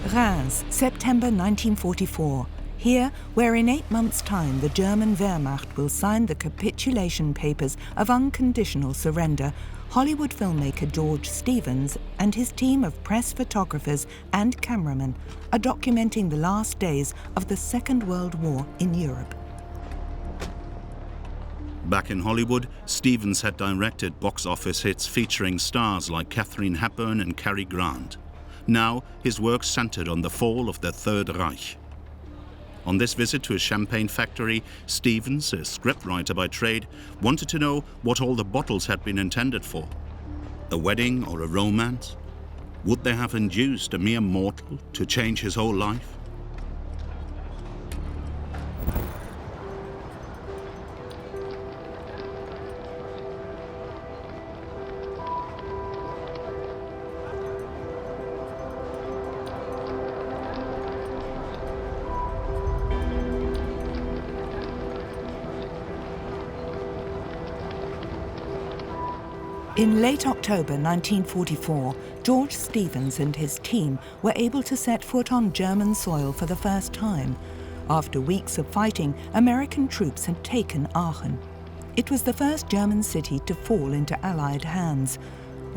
Reims, September 1944. Here, where in 8 months' time the German Wehrmacht will sign the capitulation papers of unconditional surrender, Hollywood filmmaker George Stevens and his team of press photographers and cameramen are documenting the last days of the Second World War in Europe. Back in Hollywood, Stevens had directed box office hits featuring stars like Katharine Hepburn and Cary Grant. Now, his work centered on the fall of the Third Reich. On this visit to a champagne factory, Stevens, a scriptwriter by trade, wanted to know what all the bottles had been intended for. A wedding or a romance? Would they have induced a mere mortal to change his whole life? In late October 1944, George Stevens and his team were able to set foot on German soil for the first time. After weeks of fighting, American troops had taken Aachen. It was the first German city to fall into Allied hands.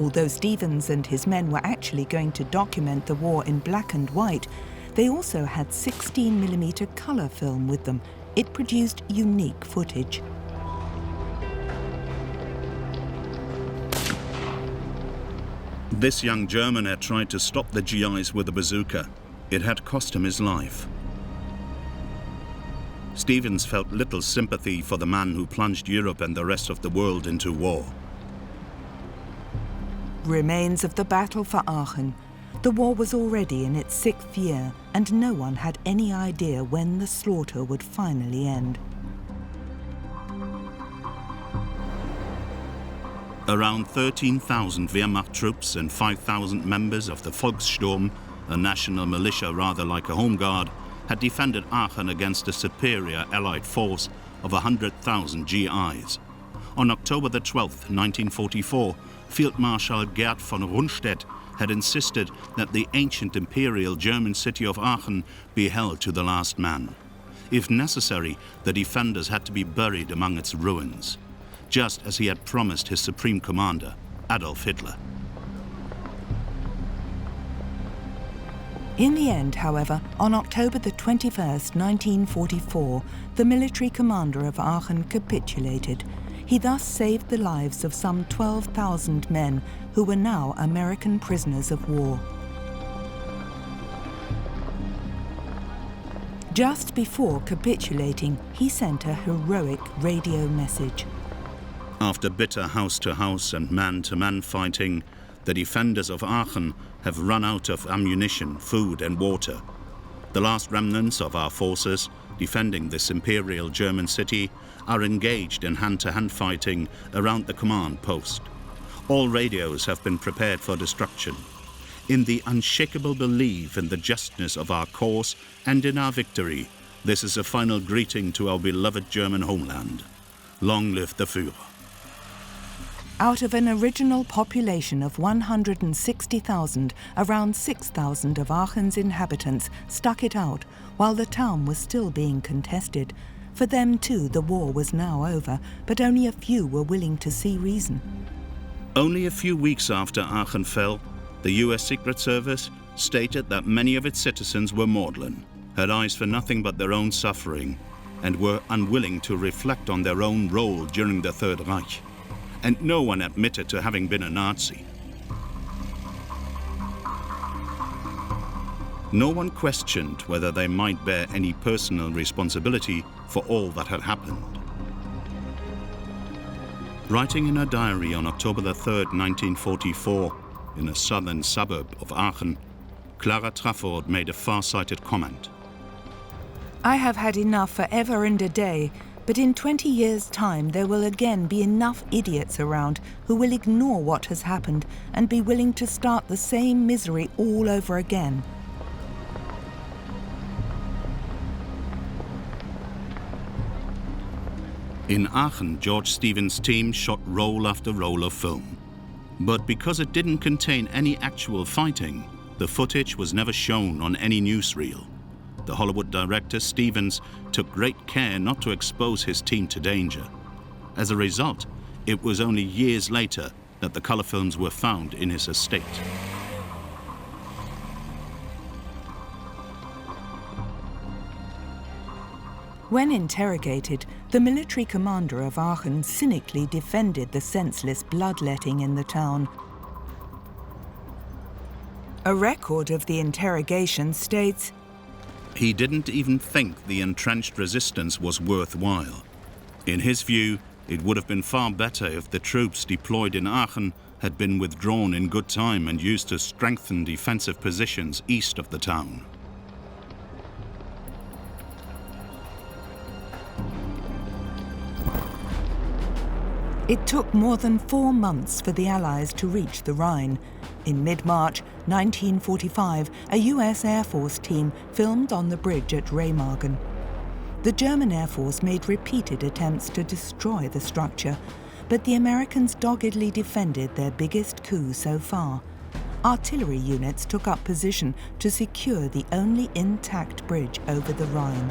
Although Stevens and his men were actually going to document the war in black and white, they also had 16mm colour film with them. It produced unique footage. This young German had tried to stop the GIs with a bazooka. It had cost him his life. Stevens felt little sympathy for the man who plunged Europe and the rest of the world into war. Remains of the battle for Aachen. The war was already in its 6th year, and no one had any idea when the slaughter would finally end. Around 13,000 Wehrmacht troops and 5,000 members of the Volkssturm, a national militia rather like a home guard, had defended Aachen against a superior Allied force of 100,000 GIs. On October the 12th, 1944, Field Marshal Gerd von Rundstedt had insisted that the ancient imperial German city of Aachen be held to the last man. If necessary, the defenders had to be buried among its ruins, just as he had promised his supreme commander, Adolf Hitler. In the end, however, on October the 21st, 1944, the military commander of Aachen capitulated. He thus saved the lives of some 12,000 men who were now American prisoners of war. Just before capitulating, he sent a heroic radio message. After bitter house-to-house and man-to-man fighting, the defenders of Aachen have run out of ammunition, food and water. The last remnants of our forces, defending this imperial German city, are engaged in hand-to-hand fighting around the command post. All radios have been prepared for destruction. In the unshakable belief in the justness of our cause and in our victory, this is a final greeting to our beloved German homeland. Long live the Führer. Out of an original population of 160,000, around 6,000 of Aachen's inhabitants stuck it out while the town was still being contested. For them too, the war was now over, but only a few were willing to see reason. Only a few weeks after Aachen fell, the US Secret Service stated that many of its citizens were maudlin, had eyes for nothing but their own suffering, and were unwilling to reflect on their own role during the Third Reich. And no one admitted to having been a Nazi. No one questioned whether they might bear any personal responsibility for all that had happened. Writing in her diary on October the 3rd, 1944, in a southern suburb of Aachen, Clara Trafford made a far-sighted comment. I have had enough forever and a day, but in 20 years' time there will again be enough idiots around who will ignore what has happened and be willing to start the same misery all over again. In Aachen, George Stevens' team shot roll after roll of film. But because it didn't contain any actual fighting, The footage was never shown on any newsreel. The Hollywood director Stevens took great care not to expose his team to danger. As a result, it was only years later that the color films were found in his estate. When interrogated, the military commander of Aachen cynically defended the senseless bloodletting in the town. A record of the interrogation states, "He didn't even think the entrenched resistance was worthwhile. In his view, it would have been far better if the troops deployed in Aachen had been withdrawn in good time and used to strengthen defensive positions east of the town." It took more than 4 months for the Allies to reach the Rhine. In mid-March 1945, a US Air Force team filmed on the bridge at Remagen. The German Air Force made repeated attempts to destroy the structure, but the Americans doggedly defended their biggest coup so far. Artillery units took up position to secure the only intact bridge over the Rhine.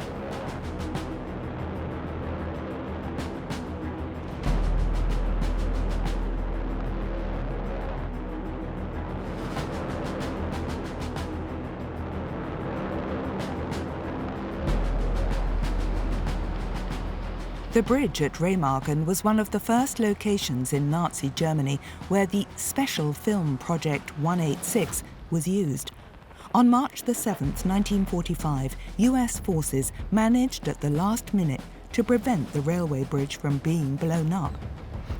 The bridge at Remagen was one of the first locations in Nazi Germany where the Special Film Project 186 was used. On March 7, 1945, US forces managed at the last minute to prevent the railway bridge from being blown up.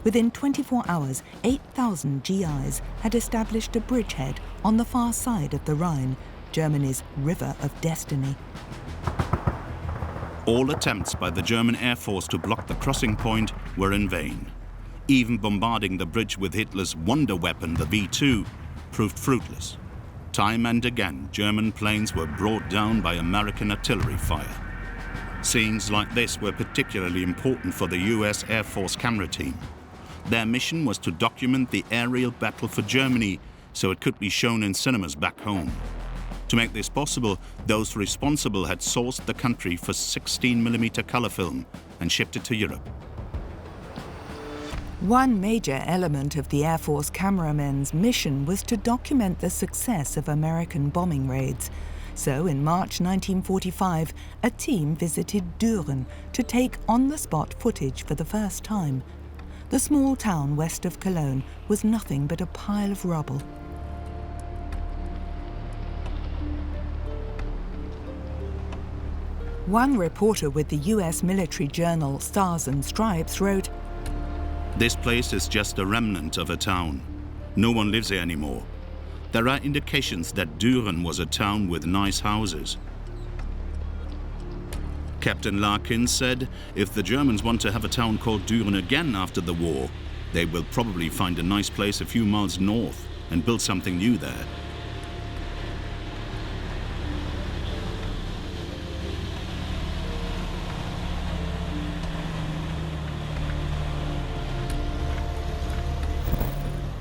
Within 24 hours, 8,000 GIs had established a bridgehead on the far side of the Rhine, Germany's river of destiny. All attempts by the German Air Force to block the crossing point were in vain. Even bombarding the bridge with Hitler's wonder weapon, the V2, proved fruitless. Time and again, German planes were brought down by American artillery fire. Scenes like this were particularly important for the US Air Force camera team. Their mission was to document the aerial battle for Germany so it could be shown in cinemas back home. To make this possible, those responsible had sourced the country for 16mm color film and shipped it to Europe. One major element of the Air Force cameramen's mission was to document the success of American bombing raids. So in March 1945, a team visited Düren to take on-the-spot footage for the first time. The small town west of Cologne was nothing but a pile of rubble. One reporter with the US military journal Stars and Stripes wrote, "This place is just a remnant of a town. No one lives here anymore. There are indications that Düren was a town with nice houses." Captain Larkin said, "If the Germans want to have a town called Düren again after the war, they will probably find a nice place a few miles north and build something new there."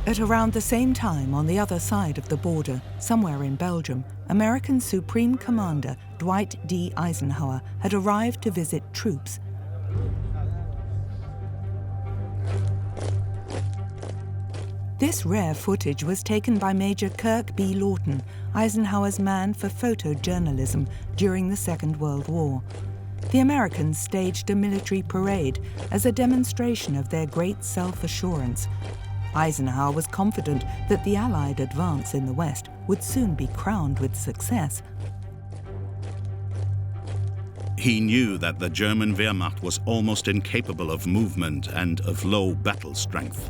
At around the same time, on the other side of the border, somewhere in Belgium, American Supreme Commander Dwight D. Eisenhower had arrived to visit troops. This rare footage was taken by Major Kirk B. Lawton, Eisenhower's man for photojournalism during the Second World War. The Americans staged a military parade as a demonstration of their great self-assurance. Eisenhower was confident that the Allied advance in the West would soon be crowned with success. He knew that the German Wehrmacht was almost incapable of movement and of low battle strength.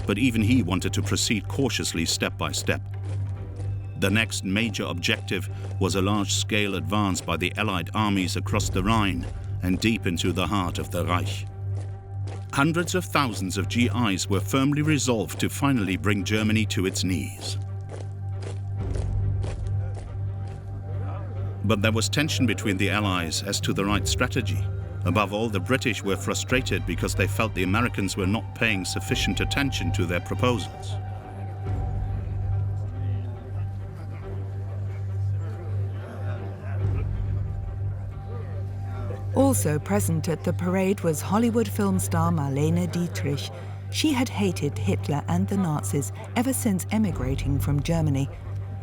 But even he wanted to proceed cautiously step by step. The next major objective was a large-scale advance by the Allied armies across the Rhine and deep into the heart of the Reich. Hundreds of thousands of GIs were firmly resolved to finally bring Germany to its knees. But there was tension between the Allies as to the right strategy. Above all, the British were frustrated because they felt the Americans were not paying sufficient attention to their proposals. Also present at the parade was Hollywood film star Marlene Dietrich. She had hated Hitler and the Nazis ever since emigrating from Germany.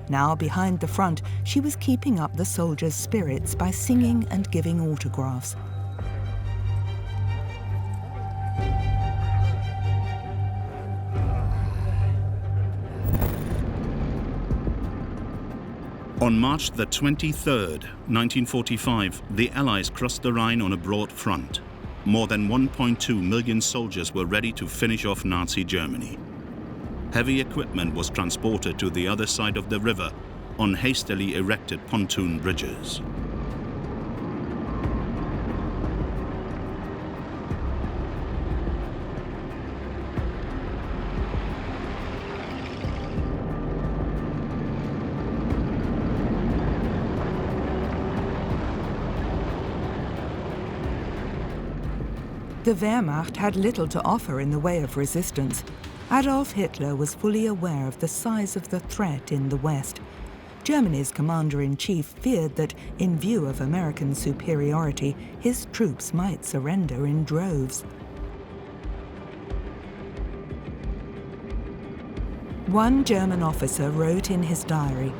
Now, behind the front, she was keeping up the soldiers' spirits by singing and giving autographs. On March the 23rd, 1945, the Allies crossed the Rhine on a broad front. More than 1.2 million soldiers were ready to finish off Nazi Germany. Heavy equipment was transported to the other side of the river on hastily erected pontoon bridges. The Wehrmacht had little to offer in the way of resistance. Adolf Hitler was fully aware of the size of the threat in the West. Germany's commander-in-chief feared that, in view of American superiority, his troops might surrender in droves. One German officer wrote in his diary,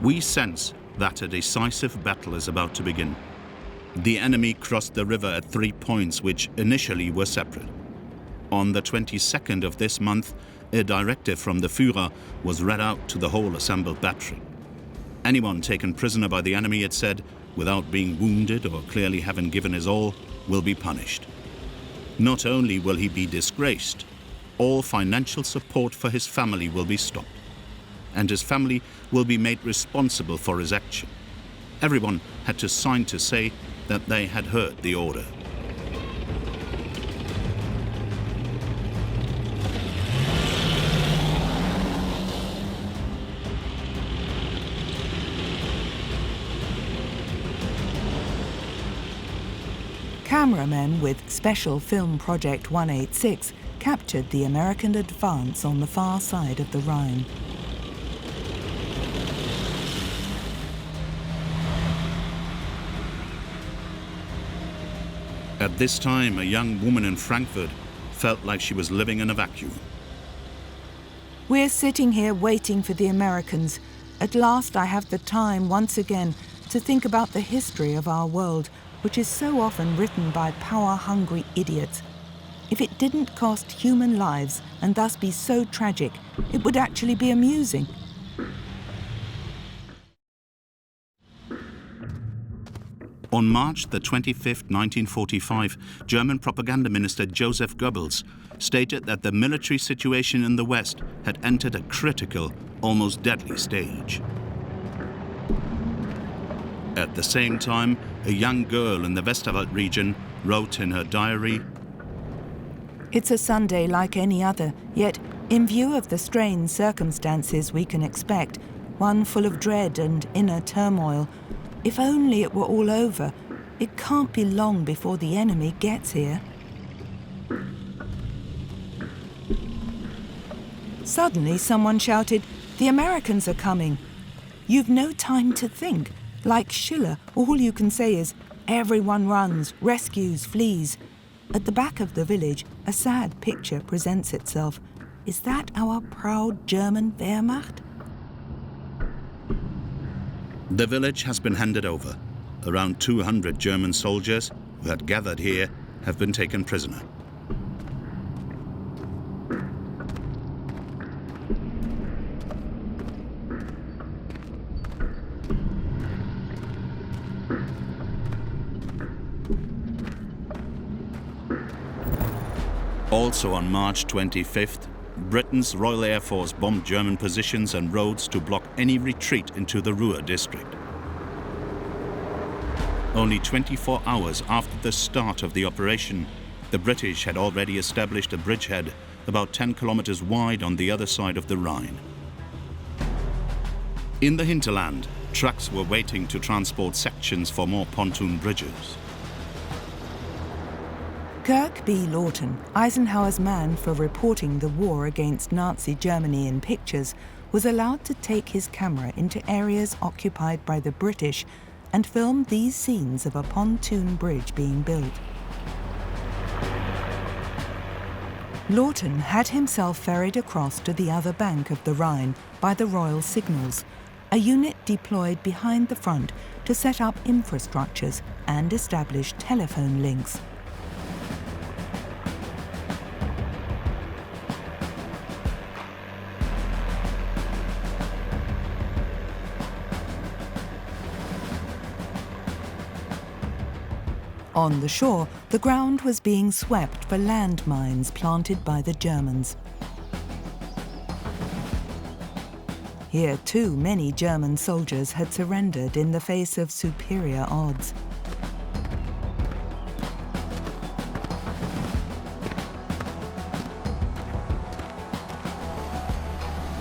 "We sense that a decisive battle is about to begin. The enemy crossed the river at 3 points which initially were separate. On the 22nd of this month, a directive from the Führer was read out to the whole assembled battery. Anyone taken prisoner by the enemy, it said, without being wounded or clearly having given his all, will be punished. Not only will he be disgraced, all financial support for his family will be stopped, and his family will be made responsible for his action." Everyone had to sign to say that they had heard the order. Cameramen with Special Film Project 186 captured the American advance on the far side of the Rhine. At this time, a young woman in Frankfurt felt like she was living in a vacuum. "We're sitting here waiting for the Americans. At last I have the time once again to think about the history of our world, which is so often written by power-hungry idiots. If it didn't cost human lives and thus be so tragic, it would actually be amusing." On March the 25th, 1945, German propaganda minister Joseph Goebbels stated that the military situation in the West had entered a critical, almost deadly stage. At the same time, a young girl in the Westerwald region wrote in her diary, "It's a Sunday like any other, yet, in view of the strange circumstances we can expect, one full of dread and inner turmoil, if only it were all over. It can't be long before the enemy gets here." Suddenly someone shouted, "The Americans are coming!" You've no time to think. Like Schiller, all you can say is, "Everyone runs, rescues, flees." At the back of the village, a sad picture presents itself. Is that our proud German Wehrmacht? The village has been handed over. Around 200 German soldiers who had gathered here have been taken prisoner. Also on March 25th, Britain's Royal Air Force bombed German positions and roads to block any retreat into the Ruhr district. Only 24 hours after the start of the operation, the British had already established a bridgehead about 10 kilometers wide on the other side of the Rhine. In the hinterland, trucks were waiting to transport sections for more pontoon bridges. Kirk B. Lawton, Eisenhower's man for reporting the war against Nazi Germany in pictures, was allowed to take his camera into areas occupied by the British and filmed these scenes of a pontoon bridge being built. Lawton had himself ferried across to the other bank of the Rhine by the Royal Signals, a unit deployed behind the front to set up infrastructures and establish telephone links. On the shore, the ground was being swept for landmines planted by the Germans. Here too, many German soldiers had surrendered in the face of superior odds.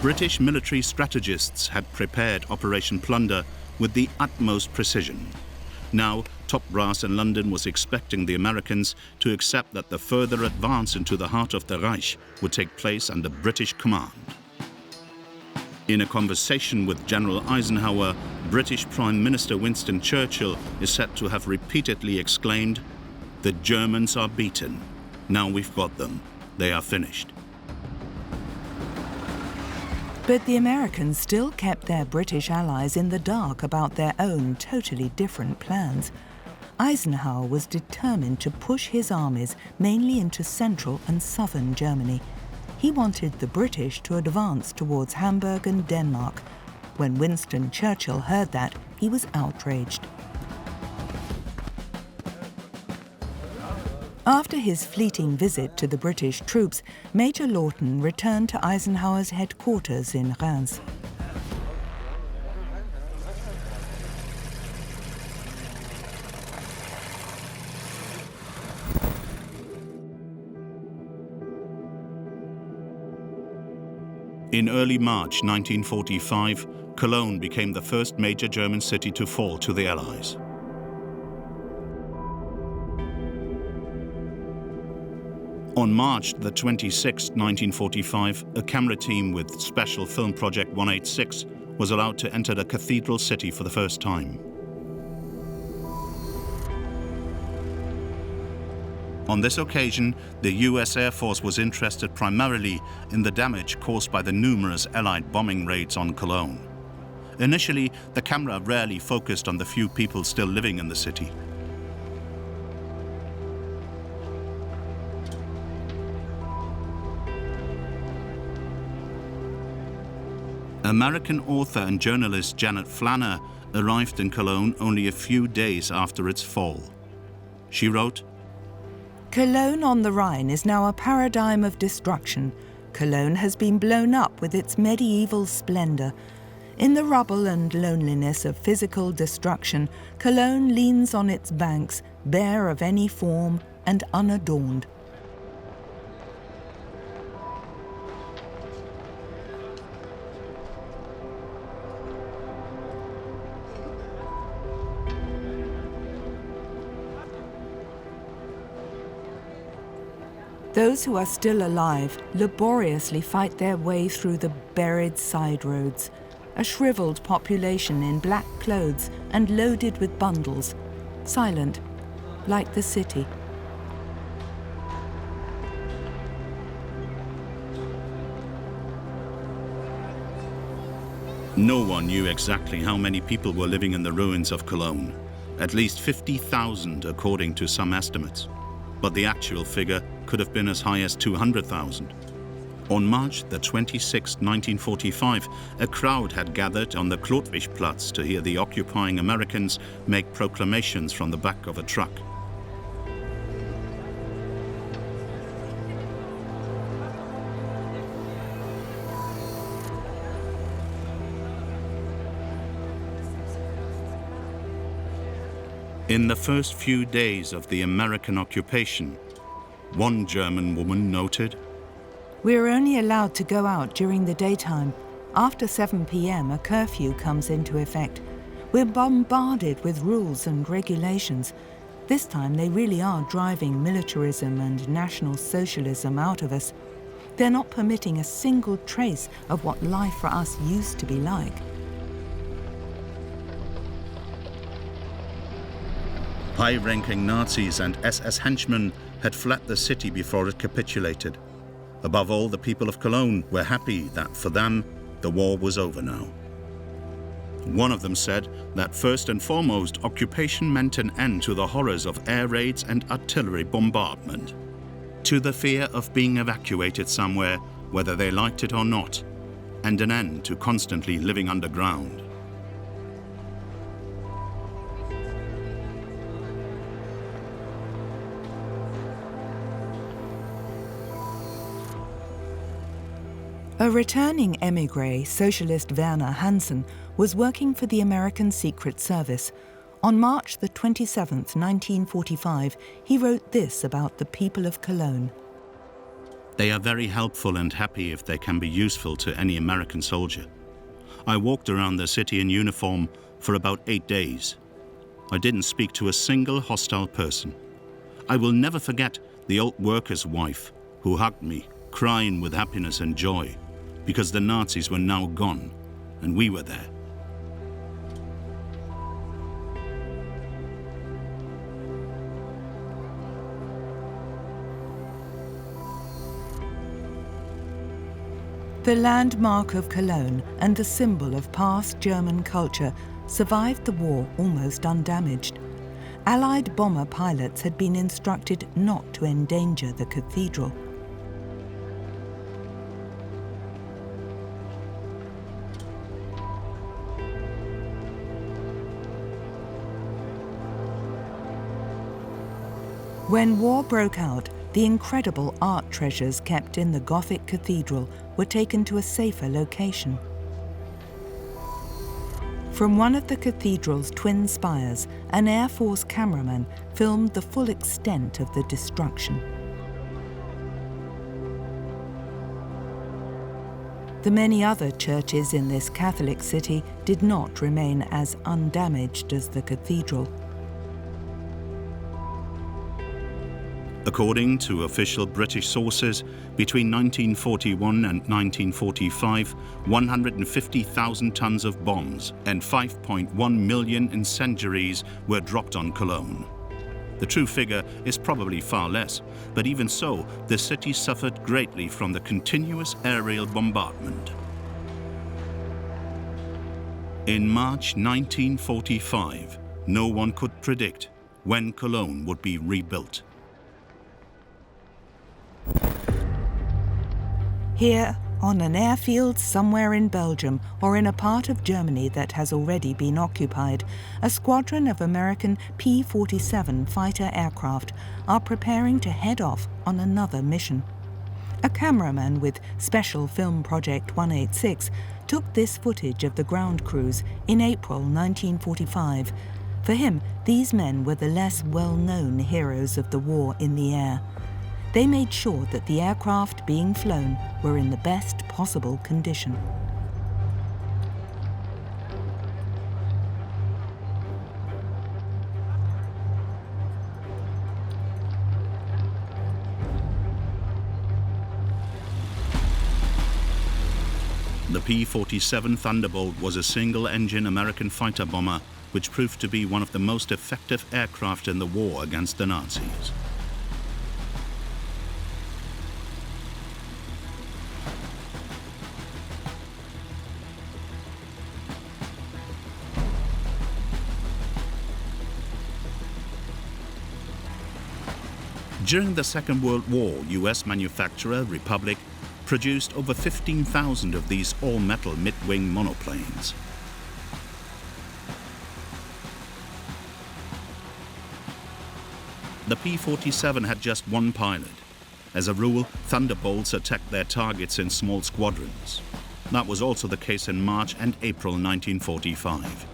British military strategists had prepared Operation Plunder with the utmost precision. Now, top brass in London was expecting the Americans to accept that the further advance into the heart of the Reich would take place under British command. In a conversation with General Eisenhower, British Prime Minister Winston Churchill is said to have repeatedly exclaimed, "The Germans are beaten. Now we've got them. They are finished." But the Americans still kept their British allies in the dark about their own totally different plans. Eisenhower was determined to push his armies mainly into central and southern Germany. He wanted the British to advance towards Hamburg and Denmark. When Winston Churchill heard that, he was outraged. After his fleeting visit to the British troops, Major Lawton returned to Eisenhower's headquarters in Reims. In early March 1945, Cologne became the first major German city to fall to the Allies. On March the 26th, 1945, a camera team with Special Film Project 186 was allowed to enter the cathedral city for the first time. On this occasion, the US Air Force was interested primarily in the damage caused by the numerous Allied bombing raids on Cologne. Initially, the camera rarely focused on the few people still living in the city. American author and journalist Janet Flanner arrived in Cologne only a few days after its fall. She wrote, Cologne on the Rhine is now a paradigm of destruction. Cologne has been blown up with its medieval splendor. In the rubble and loneliness of physical destruction, Cologne leans on its banks, bare of any form and unadorned. Those who are still alive laboriously fight their way through the buried side roads, a shriveled population in black clothes and loaded with bundles, silent, like the city. No one knew exactly how many people were living in the ruins of Cologne. At least 50,000 according to some estimates. But the actual figure could have been as high as 200,000. On March the 26th, 1945, a crowd had gathered on the Chlodwigplatz to hear the occupying Americans make proclamations from the back of a truck. In the first few days of the American occupation, one German woman noted, "We're only allowed to go out during the daytime. After 7 p.m., a curfew comes into effect. We're bombarded with rules and regulations. This time they really are driving militarism and National Socialism out of us. They're not permitting a single trace of what life for us used to be like." High-ranking Nazis and SS henchmen had fled the city before it capitulated. Above all, the people of Cologne were happy that, for them, the war was over now. One of them said that first and foremost, occupation meant an end to the horrors of air raids and artillery bombardment, to the fear of being evacuated somewhere, whether they liked it or not, and an end to constantly living underground. A returning émigré, socialist Werner Hansen, was working for the American Secret Service. On March the 27th, 1945, he wrote this about the people of Cologne. They are very helpful and happy if they can be useful to any American soldier. I walked around the city in uniform for about 8 days. I didn't speak to a single hostile person. I will never forget the old worker's wife who hugged me, crying with happiness and joy, because the Nazis were now gone, and we were there. The landmark of Cologne and the symbol of past German culture survived the war almost undamaged. Allied bomber pilots had been instructed not to endanger the cathedral. When war broke out, the incredible art treasures kept in the Gothic cathedral were taken to a safer location. From one of the cathedral's twin spires, an Air Force cameraman filmed the full extent of the destruction. The many other churches in this Catholic city did not remain as undamaged as the cathedral. According to official British sources, between 1941 and 1945, 150,000 tons of bombs and 5.1 million incendiaries were dropped on Cologne. The true figure is probably far less, but even so, the city suffered greatly from the continuous aerial bombardment. In March 1945, no one could predict when Cologne would be rebuilt. Here, on an airfield somewhere in Belgium or in a part of Germany that has already been occupied, a squadron of American P-47 fighter aircraft are preparing to head off on another mission. A cameraman with Special Film Project 186 took this footage of the ground crews in April 1945. For him, these men were the less well-known heroes of the war in the air. They made sure that the aircraft being flown were in the best possible condition. The P-47 Thunderbolt was a single-engine American fighter bomber which proved to be one of the most effective aircraft in the war against the Nazis. During the Second World War, US manufacturer Republic produced over 15,000 of these all-metal mid-wing monoplanes. The P-47 had just one pilot. As a rule, Thunderbolts attacked their targets in small squadrons. That was also the case in March and April 1945.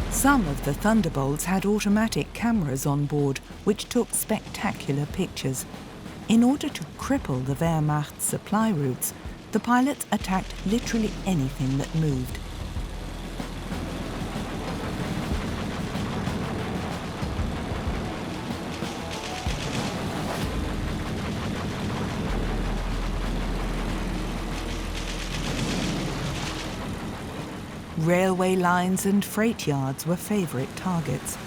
Some of the Thunderbolts had automatic cameras on board, which took spectacular pictures. In order to cripple the Wehrmacht's supply routes, the pilots attacked literally anything that moved. Railway lines and freight yards were favourite targets.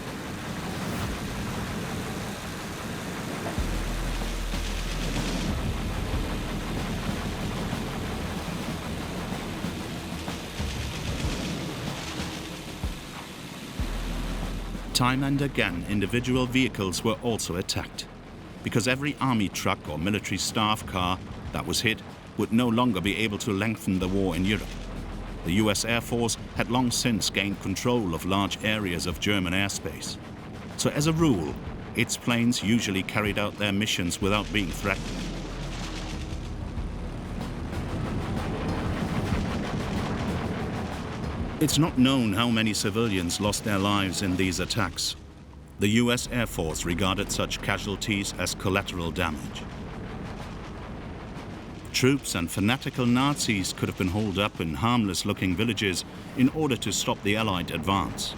Time and again, individual vehicles were also attacked, because every army truck or military staff car that was hit would no longer be able to lengthen the war in Europe. The US Air Force had long since gained control of large areas of German airspace. So as a rule, its planes usually carried out their missions without being threatened. It's not known how many civilians lost their lives in these attacks. The US Air Force regarded such casualties as collateral damage. Troops and fanatical Nazis could have been holed up in harmless-looking villages in order to stop the Allied advance.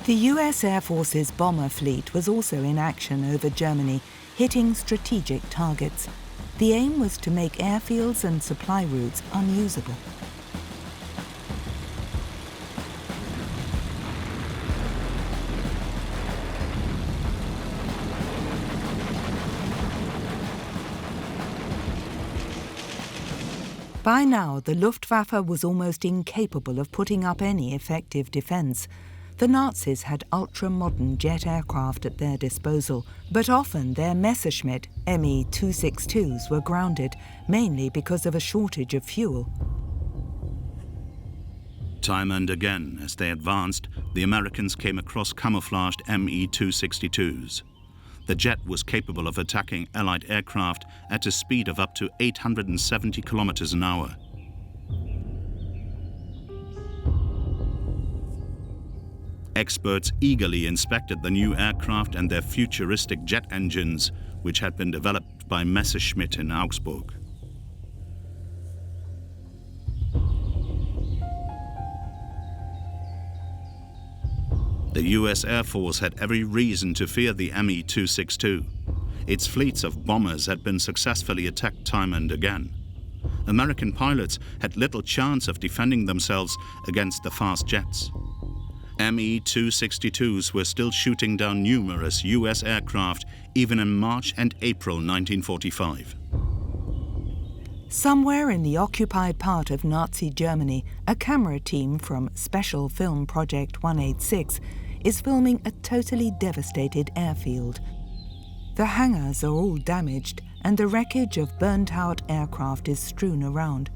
The US Air Force's bomber fleet was also in action over Germany, hitting strategic targets. The aim was to make airfields and supply routes unusable. By now, the Luftwaffe was almost incapable of putting up any effective defence. The Nazis had ultra-modern jet aircraft at their disposal, but often their Messerschmitt Me-262s were grounded, mainly because of a shortage of fuel. Time and again, as they advanced, the Americans came across camouflaged Me-262s. The jet was capable of attacking Allied aircraft at a speed of up to 870 kilometers an hour. Experts eagerly inspected the new aircraft and their futuristic jet engines, which had been developed by Messerschmitt in Augsburg. The US Air Force had every reason to fear the Me-262. Its fleets of bombers had been successfully attacked time and again. American pilots had little chance of defending themselves against the fast jets. Me-262s were still shooting down numerous US aircraft even in March and April 1945. Somewhere in the occupied part of Nazi Germany, a camera team from Special Film Project 186 is filming a totally devastated airfield. The hangars are all damaged and the wreckage of burnt-out aircraft is strewn around.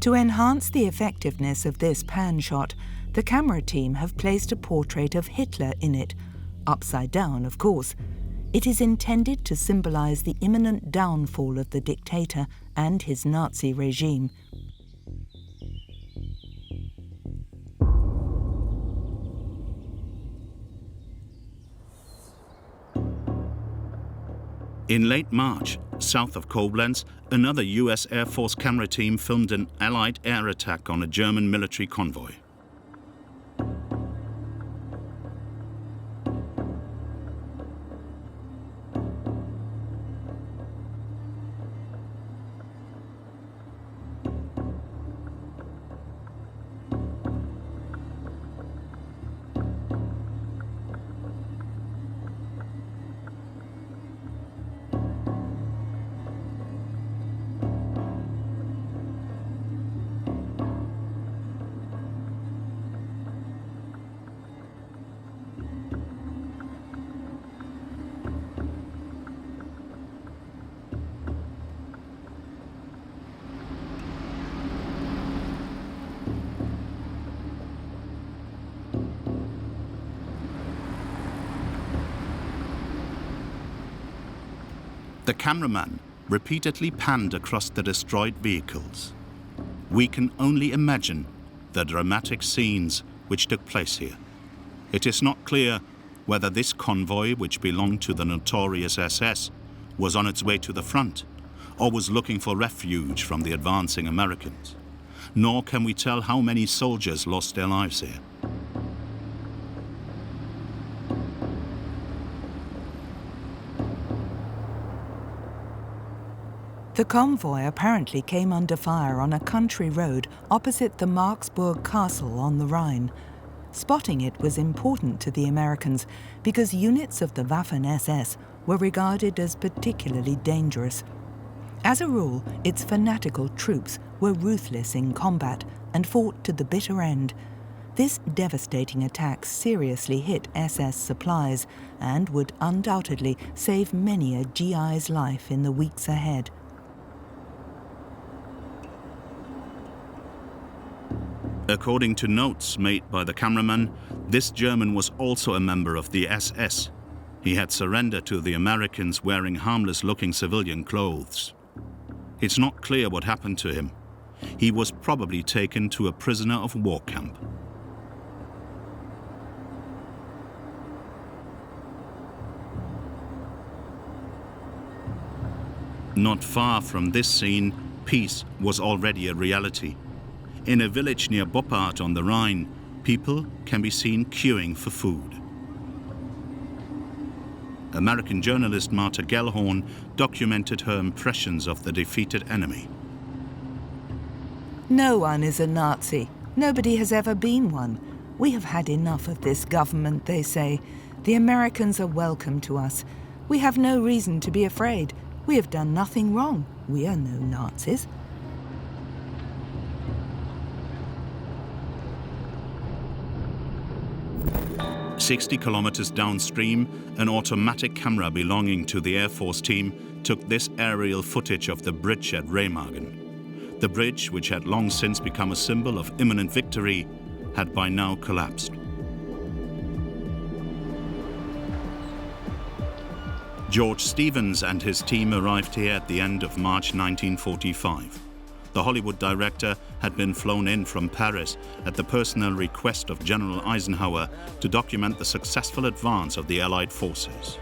To enhance the effectiveness of this pan shot, the camera team have placed a portrait of Hitler in it, upside down, of course. It is intended to symbolize the imminent downfall of the dictator and his Nazi regime. In late March, south of Koblenz, another US Air Force camera team filmed an Allied air attack on a German military convoy. The cameraman repeatedly panned across the destroyed vehicles. We can only imagine the dramatic scenes which took place here. It is not clear whether this convoy, which belonged to the notorious SS, was on its way to the front or was looking for refuge from the advancing Americans. Nor can we tell how many soldiers lost their lives here. The convoy apparently came under fire on a country road opposite the Marksburg Castle on the Rhine. Spotting it was important to the Americans because units of the Waffen-SS were regarded as particularly dangerous. As a rule, its fanatical troops were ruthless in combat and fought to the bitter end. This devastating attack seriously hit SS supplies and would undoubtedly save many a GI's life in the weeks ahead. According to notes made by the cameraman, this German was also a member of the SS. He had surrendered to the Americans wearing harmless-looking civilian clothes. It's not clear what happened to him. He was probably taken to a prisoner of war camp. Not far from this scene, peace was already a reality. In a village near Boppard on the Rhine, people can be seen queuing for food. American journalist Martha Gellhorn documented her impressions of the defeated enemy. No one is a Nazi. Nobody has ever been one. We have had enough of this government, they say. The Americans are welcome to us. We have no reason to be afraid. We have done nothing wrong. We are no Nazis. "60 kilometers downstream, an automatic camera belonging to the Air Force team took this aerial footage of the bridge at Remagen. The bridge, which had long since become a symbol of imminent victory, had by now collapsed. George Stevens and his team arrived here at the end of March 1945. The Hollywood director had been flown in from Paris at the personal request of General Eisenhower to document the successful advance of the Allied forces.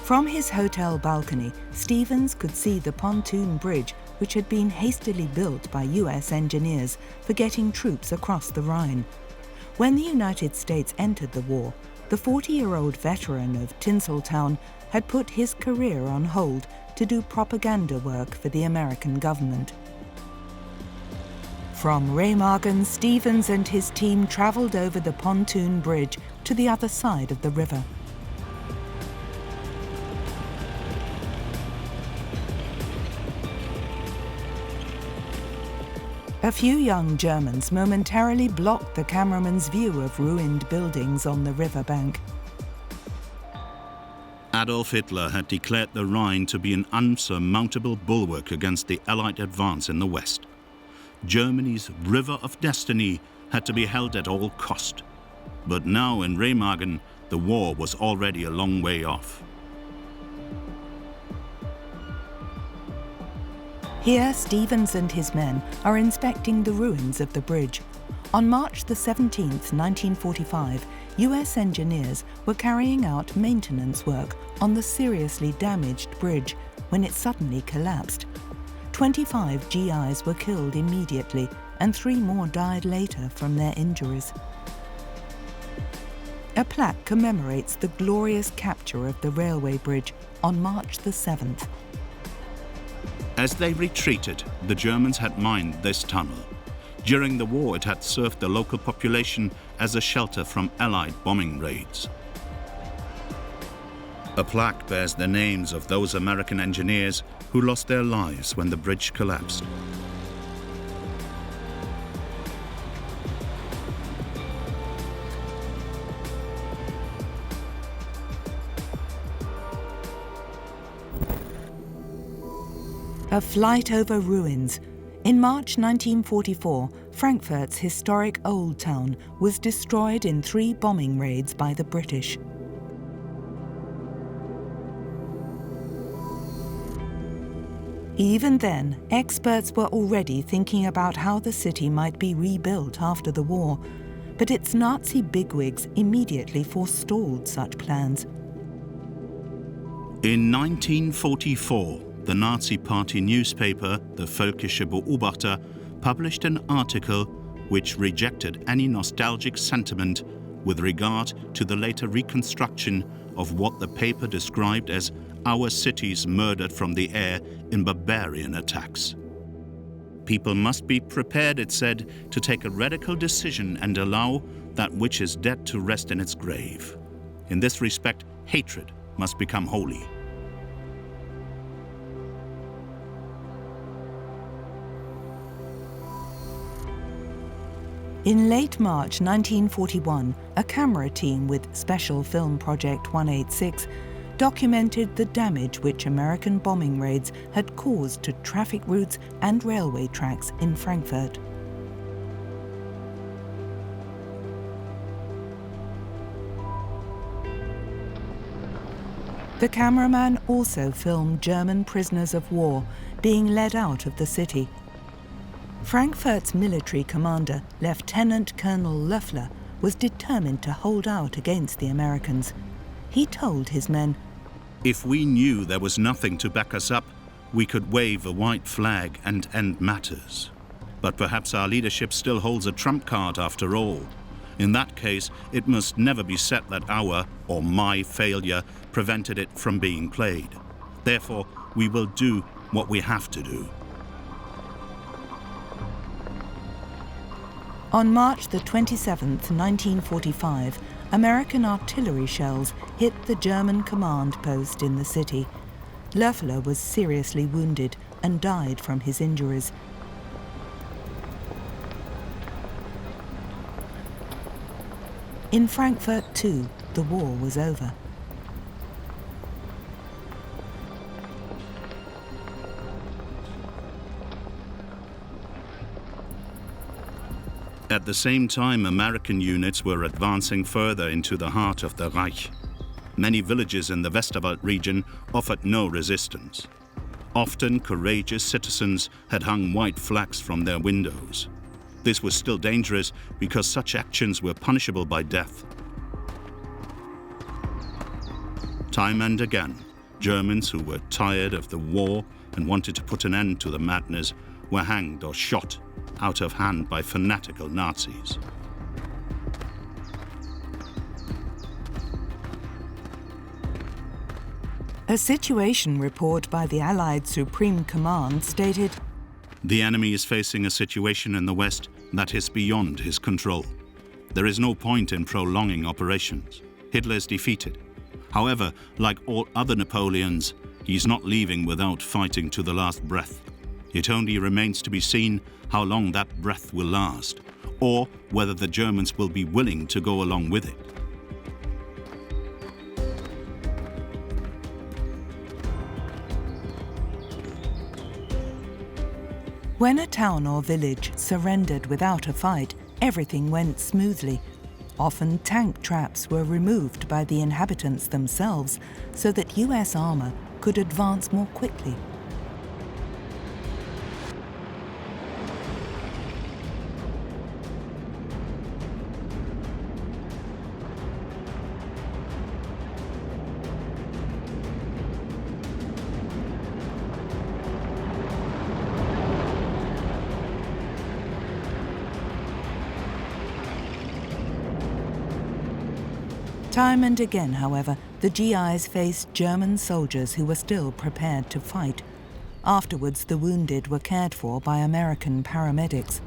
From his hotel balcony, Stevens could see the pontoon bridge which had been hastily built by US engineers for getting troops across the Rhine. When the United States entered the war, the 40-year-old veteran of Tinseltown had put his career on hold to do propaganda work for the American government. From Remagen, Stevens and his team travelled over the pontoon bridge to the other side of the river. A few young Germans momentarily blocked the cameraman's view of ruined buildings on the riverbank. Adolf Hitler had declared the Rhine to be an unsurmountable bulwark against the Allied advance in the West. Germany's river of destiny had to be held at all cost. But now in Remagen, the war was already a long way off. Here, Stevens and his men are inspecting the ruins of the bridge. On March the 17th, 1945, US engineers were carrying out maintenance work on the seriously damaged bridge when it suddenly collapsed. 25 GIs were killed immediately and 3 more died later from their injuries. A plaque commemorates the glorious capture of the railway bridge on March the 7th. As they retreated, the Germans had mined this tunnel. During the war, it had served the local population as a shelter from Allied bombing raids. A plaque bears the names of those American engineers who lost their lives when the bridge collapsed. A flight over ruins. In March 1944, Frankfurt's historic Old Town was destroyed in 3 bombing raids by the British. Even then, experts were already thinking about how the city might be rebuilt after the war, but its Nazi bigwigs immediately forestalled such plans. In 1944, the Nazi Party newspaper, the Völkische Beobachter, published an article which rejected any nostalgic sentiment with regard to the later reconstruction of what the paper described as our cities murdered from the air in barbarian attacks. People must be prepared, it said, to take a radical decision and allow that which is dead to rest in its grave. In this respect, hatred must become holy. In late March 1941, a camera team with Special Film Project 186 documented the damage which American bombing raids had caused to traffic routes and railway tracks in Frankfurt. The cameraman also filmed German prisoners of war being led out of the city. Frankfurt's military commander, Lieutenant Colonel Loeffler, was determined to hold out against the Americans. He told his men, "If we knew there was nothing to back us up, we could wave a white flag and end matters. But perhaps our leadership still holds a trump card after all. In that case, it must never be said that our, or my, failure prevented it from being played. Therefore, we will do what we have to do." On March the 27th, 1945, American artillery shells hit the German command post in the city. Loeffler was seriously wounded and died from his injuries. In Frankfurt, too, the war was over. At the same time, American units were advancing further into the heart of the Reich. Many villages in the Westerwald region offered no resistance. Often, courageous citizens had hung white flags from their windows. This was still dangerous because such actions were punishable by death. Time and again, Germans who were tired of the war and wanted to put an end to the madness were hanged or shot out of hand by fanatical Nazis. A situation report by the Allied Supreme Command stated, "The enemy is facing a situation in the West that is beyond his control. There is no point in prolonging operations. Hitler is defeated. However, like all other Napoleons, he is not leaving without fighting to the last breath. It only remains to be seen how long that breath will last, or whether the Germans will be willing to go along with it." When a town or village surrendered without a fight, everything went smoothly. Often tank traps were removed by the inhabitants themselves so that US armor could advance more quickly. Time and again, however, the GIs faced German soldiers who were still prepared to fight. Afterwards, the wounded were cared for by American paramedics.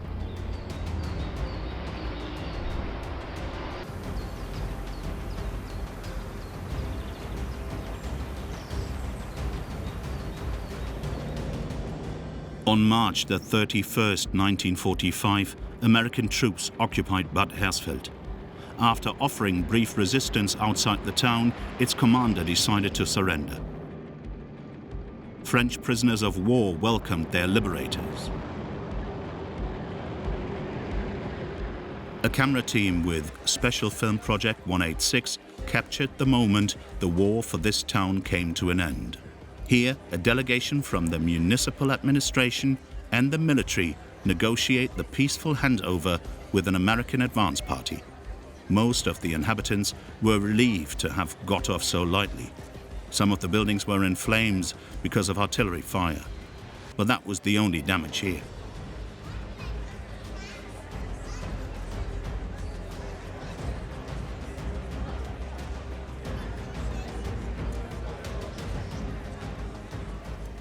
On March the 31st, 1945, American troops occupied Bad Hersfeld. After offering brief resistance outside the town, its commander decided to surrender. French prisoners of war welcomed their liberators. A camera team with Special Film Project 186 captured the moment the war for this town came to an end. Here, a delegation from the municipal administration and the military negotiate the peaceful handover with an American advance party. Most of the inhabitants were relieved to have got off so lightly. Some of the buildings were in flames because of artillery fire, but that was the only damage here.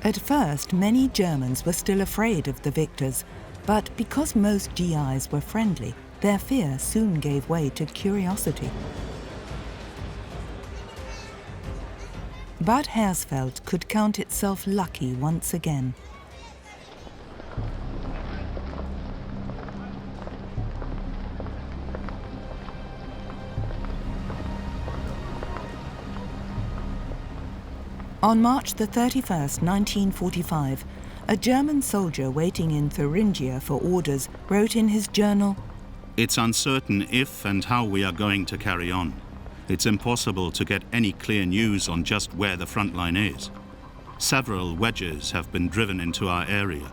At first, many Germans were still afraid of the victors, but because most GIs were friendly, their fear soon gave way to curiosity. Bad Hersfeld could count itself lucky once again. On March the 31st, 1945, a German soldier waiting in Thuringia for orders wrote in his journal, "It's uncertain if and how we are going to carry on. It's impossible to get any clear news on just where the front line is. Several wedges have been driven into our area.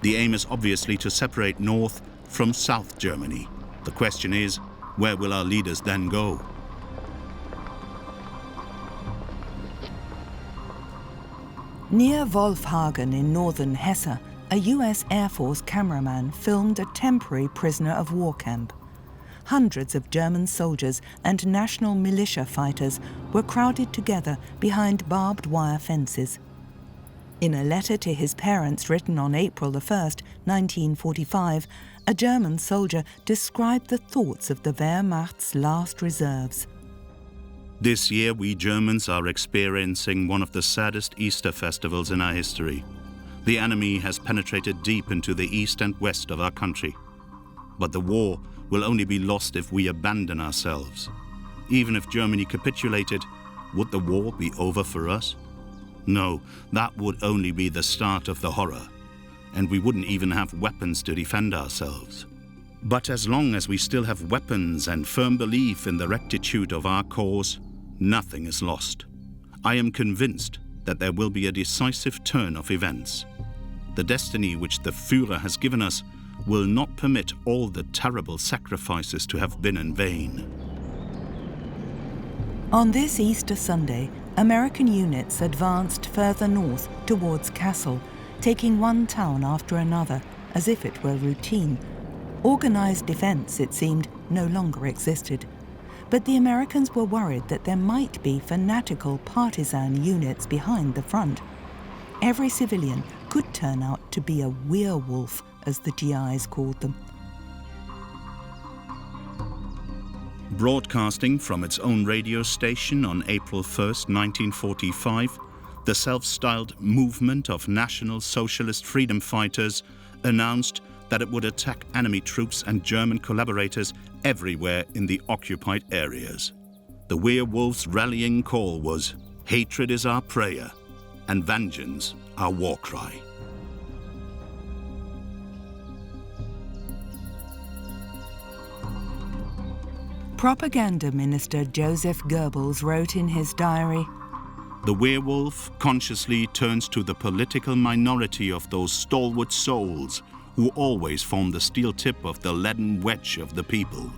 The aim is obviously to separate North from South Germany. The question is, where will our leaders then go?" Near Wolfhagen in northern Hesse, a US Air Force cameraman filmed a temporary prisoner of war camp. Hundreds of German soldiers and national militia fighters were crowded together behind barbed wire fences. In a letter to his parents written on April 1st, 1945, a German soldier described the thoughts of the Wehrmacht's last reserves. "This year we Germans are experiencing one of the saddest Easter festivals in our history. The enemy has penetrated deep into the east and west of our country. But the war will only be lost if we abandon ourselves. Even if Germany capitulated, would the war be over for us? No, that would only be the start of the horror, and we wouldn't even have weapons to defend ourselves. But as long as we still have weapons and firm belief in the rectitude of our cause, nothing is lost. I am convinced that there will be a decisive turn of events. The destiny which the Führer has given us will not permit all the terrible sacrifices to have been in vain." On this Easter Sunday, American units advanced further north towards Kassel, taking one town after another, as if it were routine. Organized defense, it seemed, no longer existed. But the Americans were worried that there might be fanatical partisan units behind the front. Every civilian could turn out to be a werewolf, as the GIs called them. Broadcasting from its own radio station on April 1st, 1945, the self-styled Movement of National Socialist Freedom Fighters announced that it would attack enemy troops and German collaborators everywhere in the occupied areas. The werewolves' rallying call was, "Hatred is our prayer, and vengeance our war cry." Propaganda Minister Joseph Goebbels wrote in his diary, "The werewolf consciously turns to the political minority of those stalwart souls who always form the steel tip of the leaden wedge of the people."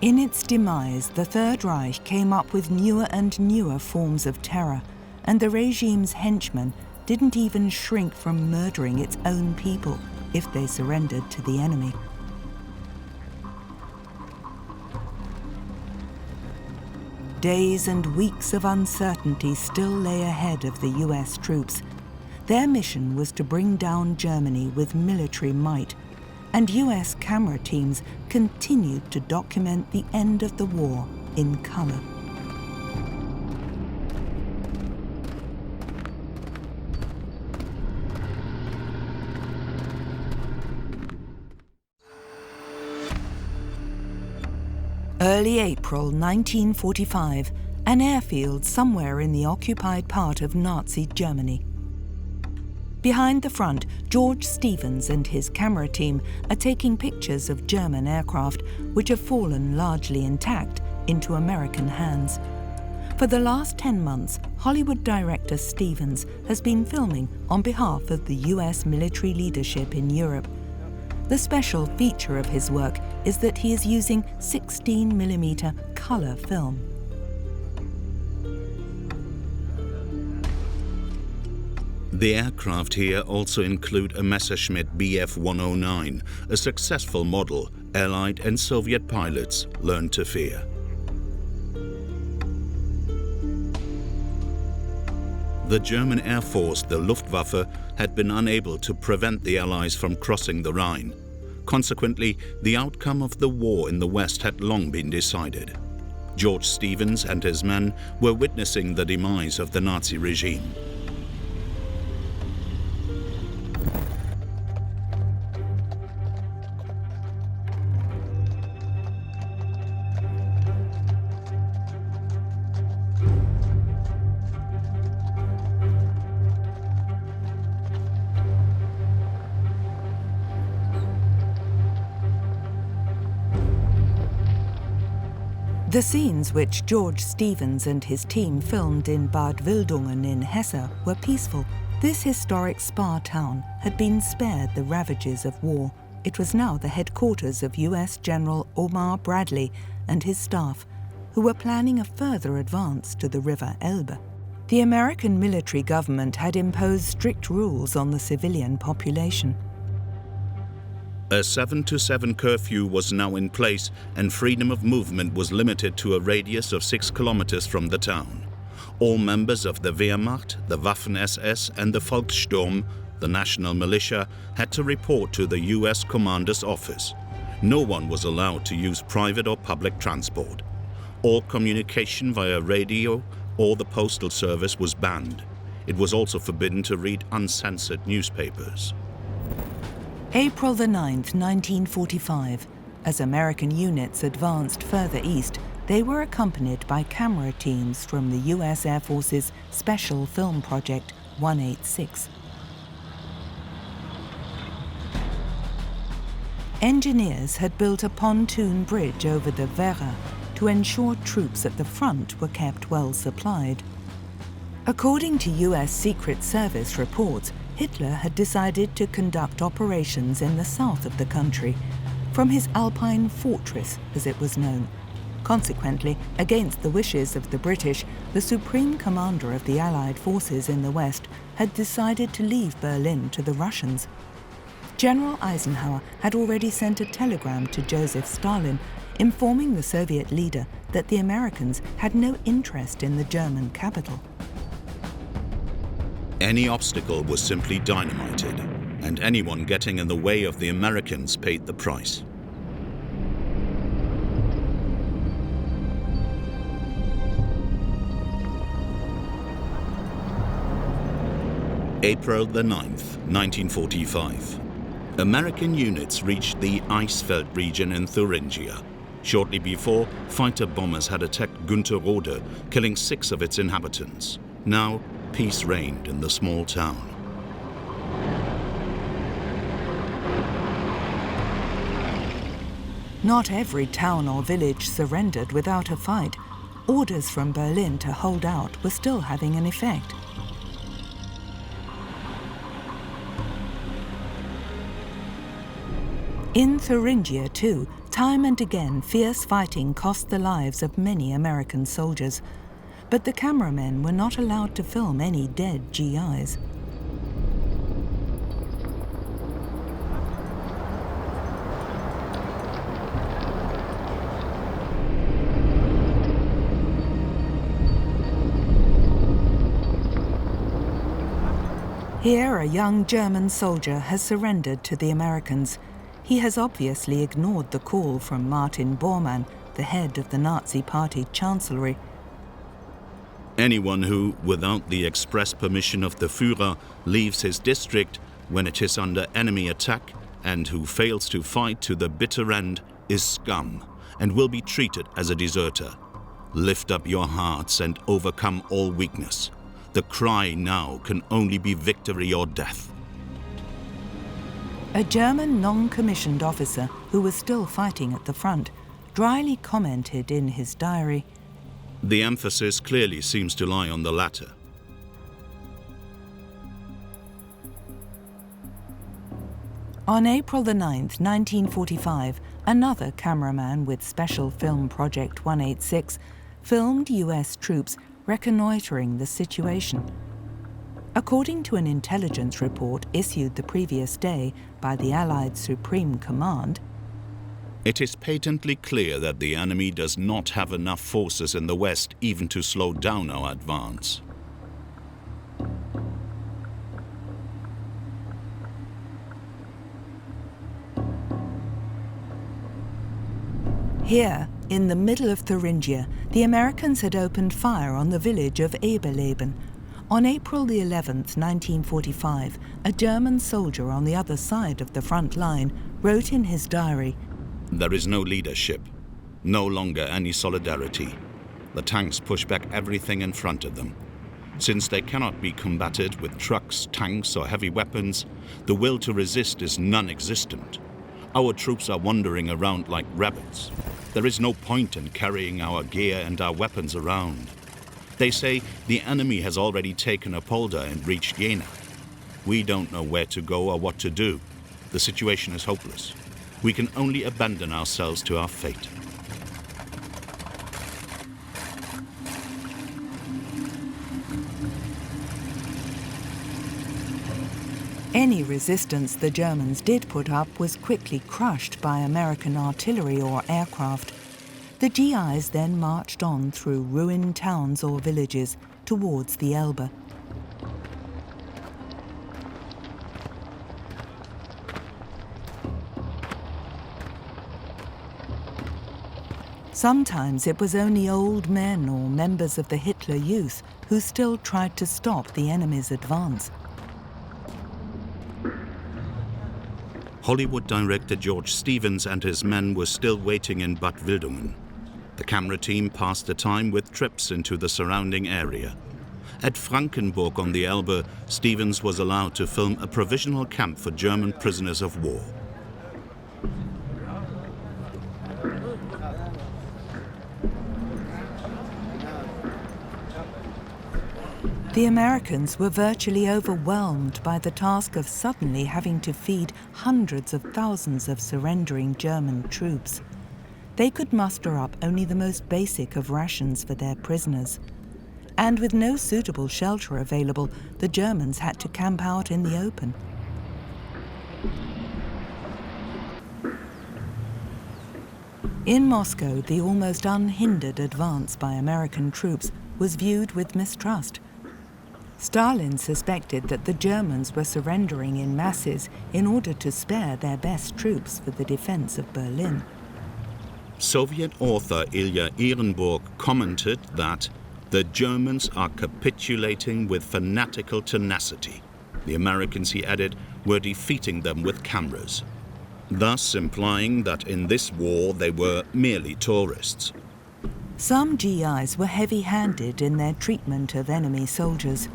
In its demise, the Third Reich came up with newer and newer forms of terror, and the regime's henchmen didn't even shrink from murdering its own people if they surrendered to the enemy. Days and weeks of uncertainty still lay ahead of the US troops. Their mission was to bring down Germany with military might, and US camera teams continued to document the end of the war in color. Early April 1945, an airfield somewhere in the occupied part of Nazi Germany. Behind the front, George Stevens and his camera team are taking pictures of German aircraft which have fallen largely intact into American hands. For the last 10 months, Hollywood director Stevens has been filming on behalf of the US military leadership in Europe. The special feature of his work is that he is using 16mm color film. The aircraft here also include a Messerschmitt Bf 109, a successful model Allied and Soviet pilots learned to fear. The German Air Force, the Luftwaffe, had been unable to prevent the Allies from crossing the Rhine. Consequently, the outcome of the war in the West had long been decided. George Stevens and his men were witnessing the demise of the Nazi regime. The scenes which George Stevens and his team filmed in Bad Wildungen in Hesse were peaceful. This historic spa town had been spared the ravages of war. It was now the headquarters of US General Omar Bradley and his staff, who were planning a further advance to the river Elbe. The American military government had imposed strict rules on the civilian population. A 7-to-7 curfew was now in place, and freedom of movement was limited to a radius of 6 kilometers from the town. All members of the Wehrmacht, the Waffen-SS and the Volkssturm, the national militia, had to report to the US commander's office. No one was allowed to use private or public transport. All communication via radio or the postal service was banned. It was also forbidden to read uncensored newspapers. April the 9th, 1945. As American units advanced further east, they were accompanied by camera teams from the US Air Force's Special Film Project 186. Engineers had built a pontoon bridge over the Werra to ensure troops at the front were kept well supplied. According to US Secret Service reports, Hitler had decided to conduct operations in the south of the country, from his Alpine fortress, as it was known. Consequently, against the wishes of the British, the supreme commander of the Allied forces in the West had decided to leave Berlin to the Russians. General Eisenhower had already sent a telegram to Joseph Stalin informing the Soviet leader that the Americans had no interest in the German capital. Any obstacle was simply dynamited, and anyone getting in the way of the Americans paid the price. April the 9th, 1945. American units reached the Eichsfeld region in Thuringia. Shortly before, fighter bombers had attacked Günterrode, killing 6 of its inhabitants. Now, peace reigned in the small town. Not every town or village surrendered without a fight. Orders from Berlin to hold out were still having an effect. In Thuringia, too, time and again fierce fighting cost the lives of many American soldiers. But the cameramen were not allowed to film any dead GIs. Here, a young German soldier has surrendered to the Americans. He has obviously ignored the call from Martin Bormann, the head of the Nazi Party Chancellery. Anyone who, without the express permission of the Führer, leaves his district when it is under enemy attack and who fails to fight to the bitter end is scum and will be treated as a deserter. Lift up your hearts and overcome all weakness. The cry now can only be victory or death. A German non-commissioned officer who was still fighting at the front dryly commented in his diary, "The emphasis clearly seems to lie on the latter." On April the 9th, 1945, another cameraman with Special Film Project 186 filmed US troops reconnoitering the situation. According to an intelligence report issued the previous day by the Allied Supreme Command, it is patently clear that the enemy does not have enough forces in the west even to slow down our advance. Here, in the middle of Thuringia, the Americans had opened fire on the village of Elbe. On April the 11th, 1945, a German soldier on the other side of the front line wrote in his diary, "There is no leadership, no longer any solidarity. The tanks push back everything in front of them. Since they cannot be combated with trucks, tanks or heavy weapons, the will to resist is non-existent. Our troops are wandering around like rabbits. There is no point in carrying our gear and our weapons around. They say the enemy has already taken Apolda and reached Jena. We don't know where to go or what to do. The situation is hopeless. We can only abandon ourselves to our fate." Any resistance the Germans did put up was quickly crushed by American artillery or aircraft. The GIs then marched on through ruined towns or villages towards the Elbe. Sometimes it was only old men or members of the Hitler Youth who still tried to stop the enemy's advance. Hollywood director George Stevens and his men were still waiting in Bad Wildungen. The camera team passed the time with trips into the surrounding area. At Frankenburg on the Elbe, Stevens was allowed to film a provisional camp for German prisoners of war. The Americans were virtually overwhelmed by the task of suddenly having to feed hundreds of thousands of surrendering German troops. They could muster up only the most basic of rations for their prisoners. And with no suitable shelter available, the Germans had to camp out in the open. In Moscow, the almost unhindered advance by American troops was viewed with mistrust. Stalin suspected that the Germans were surrendering in masses in order to spare their best troops for the defense of Berlin. Soviet author Ilya Ehrenburg commented that the Germans are capitulating with fanatical tenacity. The Americans, he added, were defeating them with cameras, thus implying that in this war they were merely tourists. Some GIs were heavy-handed in their treatment of enemy soldiers.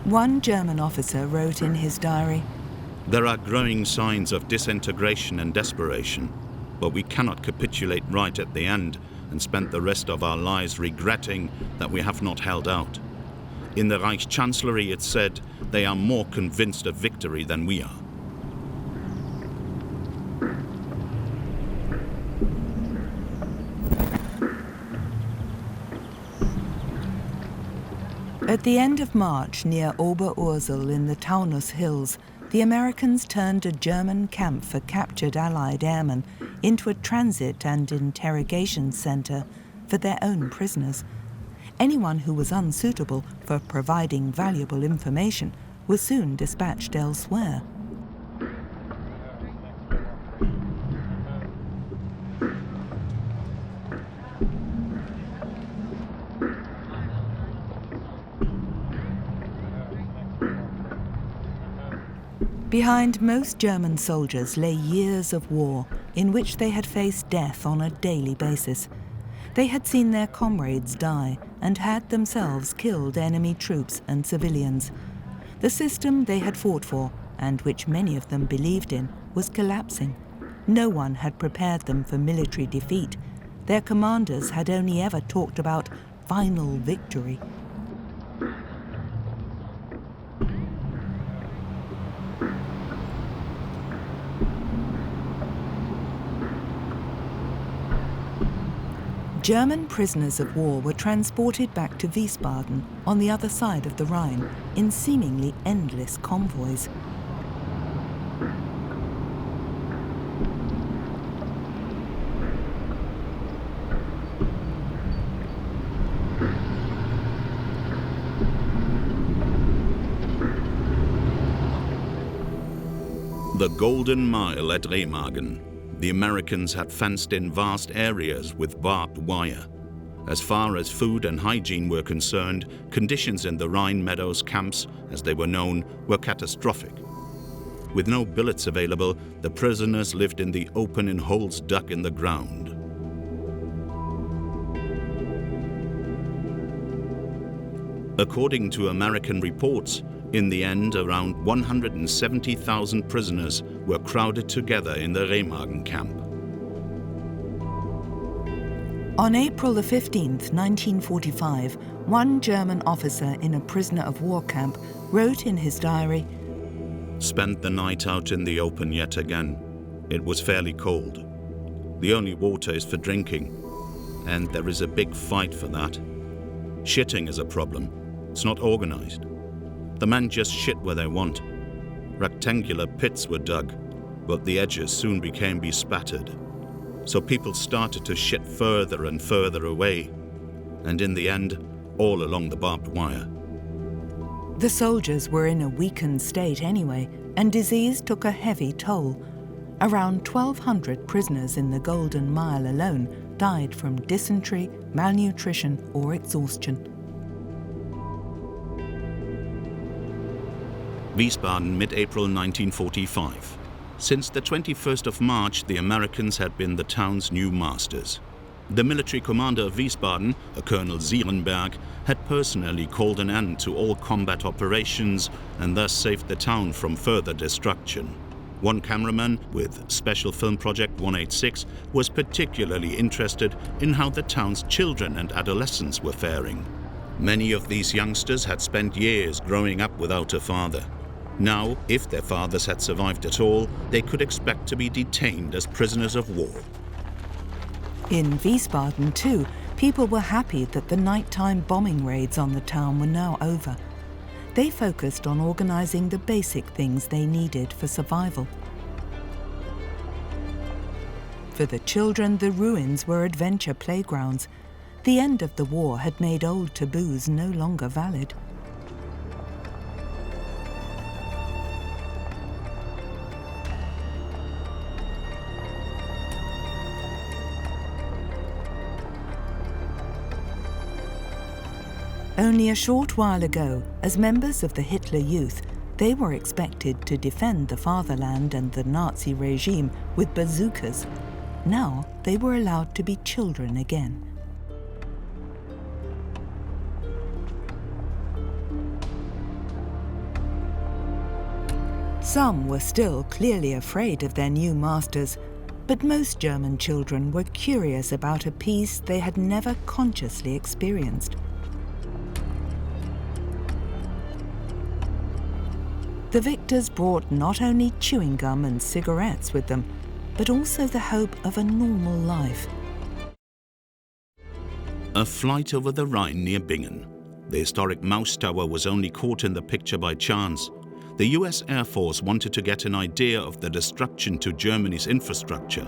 One German officer wrote in his diary, "There are growing signs of disintegration and desperation, but we cannot capitulate right at the end and spend the rest of our lives regretting that we have not held out. In the Reich Chancellery it said they are more convinced of victory than we are." At the end of March, near Oberursel in the Taunus Hills, the Americans turned a German camp for captured Allied airmen into a transit and interrogation center for their own prisoners. Anyone who was unsuitable for providing valuable information was soon dispatched elsewhere. Behind most German soldiers lay years of war in which they had faced death on a daily basis. They had seen their comrades die and had themselves killed enemy troops and civilians. The system they had fought for, and which many of them believed in, was collapsing. No one had prepared them for military defeat. Their commanders had only ever talked about final victory. German prisoners of war were transported back to Wiesbaden on the other side of the Rhine in seemingly endless convoys. The Golden Mile at Remagen. The Americans had fenced in vast areas with barbed wire. As far as food and hygiene were concerned, conditions in the Rhine Meadows camps, as they were known, were catastrophic. With no billets available, the prisoners lived in the open in holes dug in the ground. According to American reports, in the end, around 170,000 prisoners were crowded together in the Remagen camp. On April 15, 1945, one German officer in a prisoner of war camp wrote in his diary, "Spent the night out in the open yet again. It was fairly cold. The only water is for drinking, and there is a big fight for that. Shitting is a problem. It's not organized. The men just shit where they want. Rectangular pits were dug, but the edges soon became bespattered. So people started to shit further and further away, and in the end, all along the barbed wire." The soldiers were in a weakened state anyway, and disease took a heavy toll. Around 1,200 prisoners in the Golden Mile alone died from dysentery, malnutrition, or exhaustion. Wiesbaden, mid-April 1945. Since the 21st of March, the Americans had been the town's new masters. The military commander of Wiesbaden, a Colonel Sierenberg, had personally called an end to all combat operations and thus saved the town from further destruction. One cameraman with Special Film Project 186 was particularly interested in how the town's children and adolescents were faring. Many of these youngsters had spent years growing up without a father. Now, if their fathers had survived at all, they could expect to be detained as prisoners of war. In Wiesbaden, too, people were happy that the nighttime bombing raids on the town were now over. They focused on organizing the basic things they needed for survival. For the children, the ruins were adventure playgrounds. The end of the war had made old taboos no longer valid. Only a short while ago, as members of the Hitler Youth, they were expected to defend the fatherland and the Nazi regime with bazookas. Now they were allowed to be children again. Some were still clearly afraid of their new masters, but most German children were curious about a peace they had never consciously experienced. The victors brought not only chewing gum and cigarettes with them, but also the hope of a normal life. A flight over the Rhine near Bingen. The historic Maus Tower was only caught in the picture by chance. The US Air Force wanted to get an idea of the destruction to Germany's infrastructure.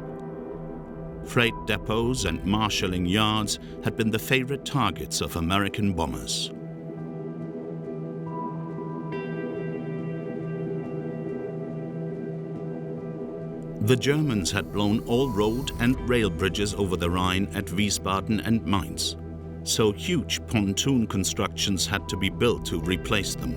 Freight depots and marshalling yards had been the favorite targets of American bombers. The Germans had blown all road and rail bridges over the Rhine at Wiesbaden and Mainz, so huge pontoon constructions had to be built to replace them.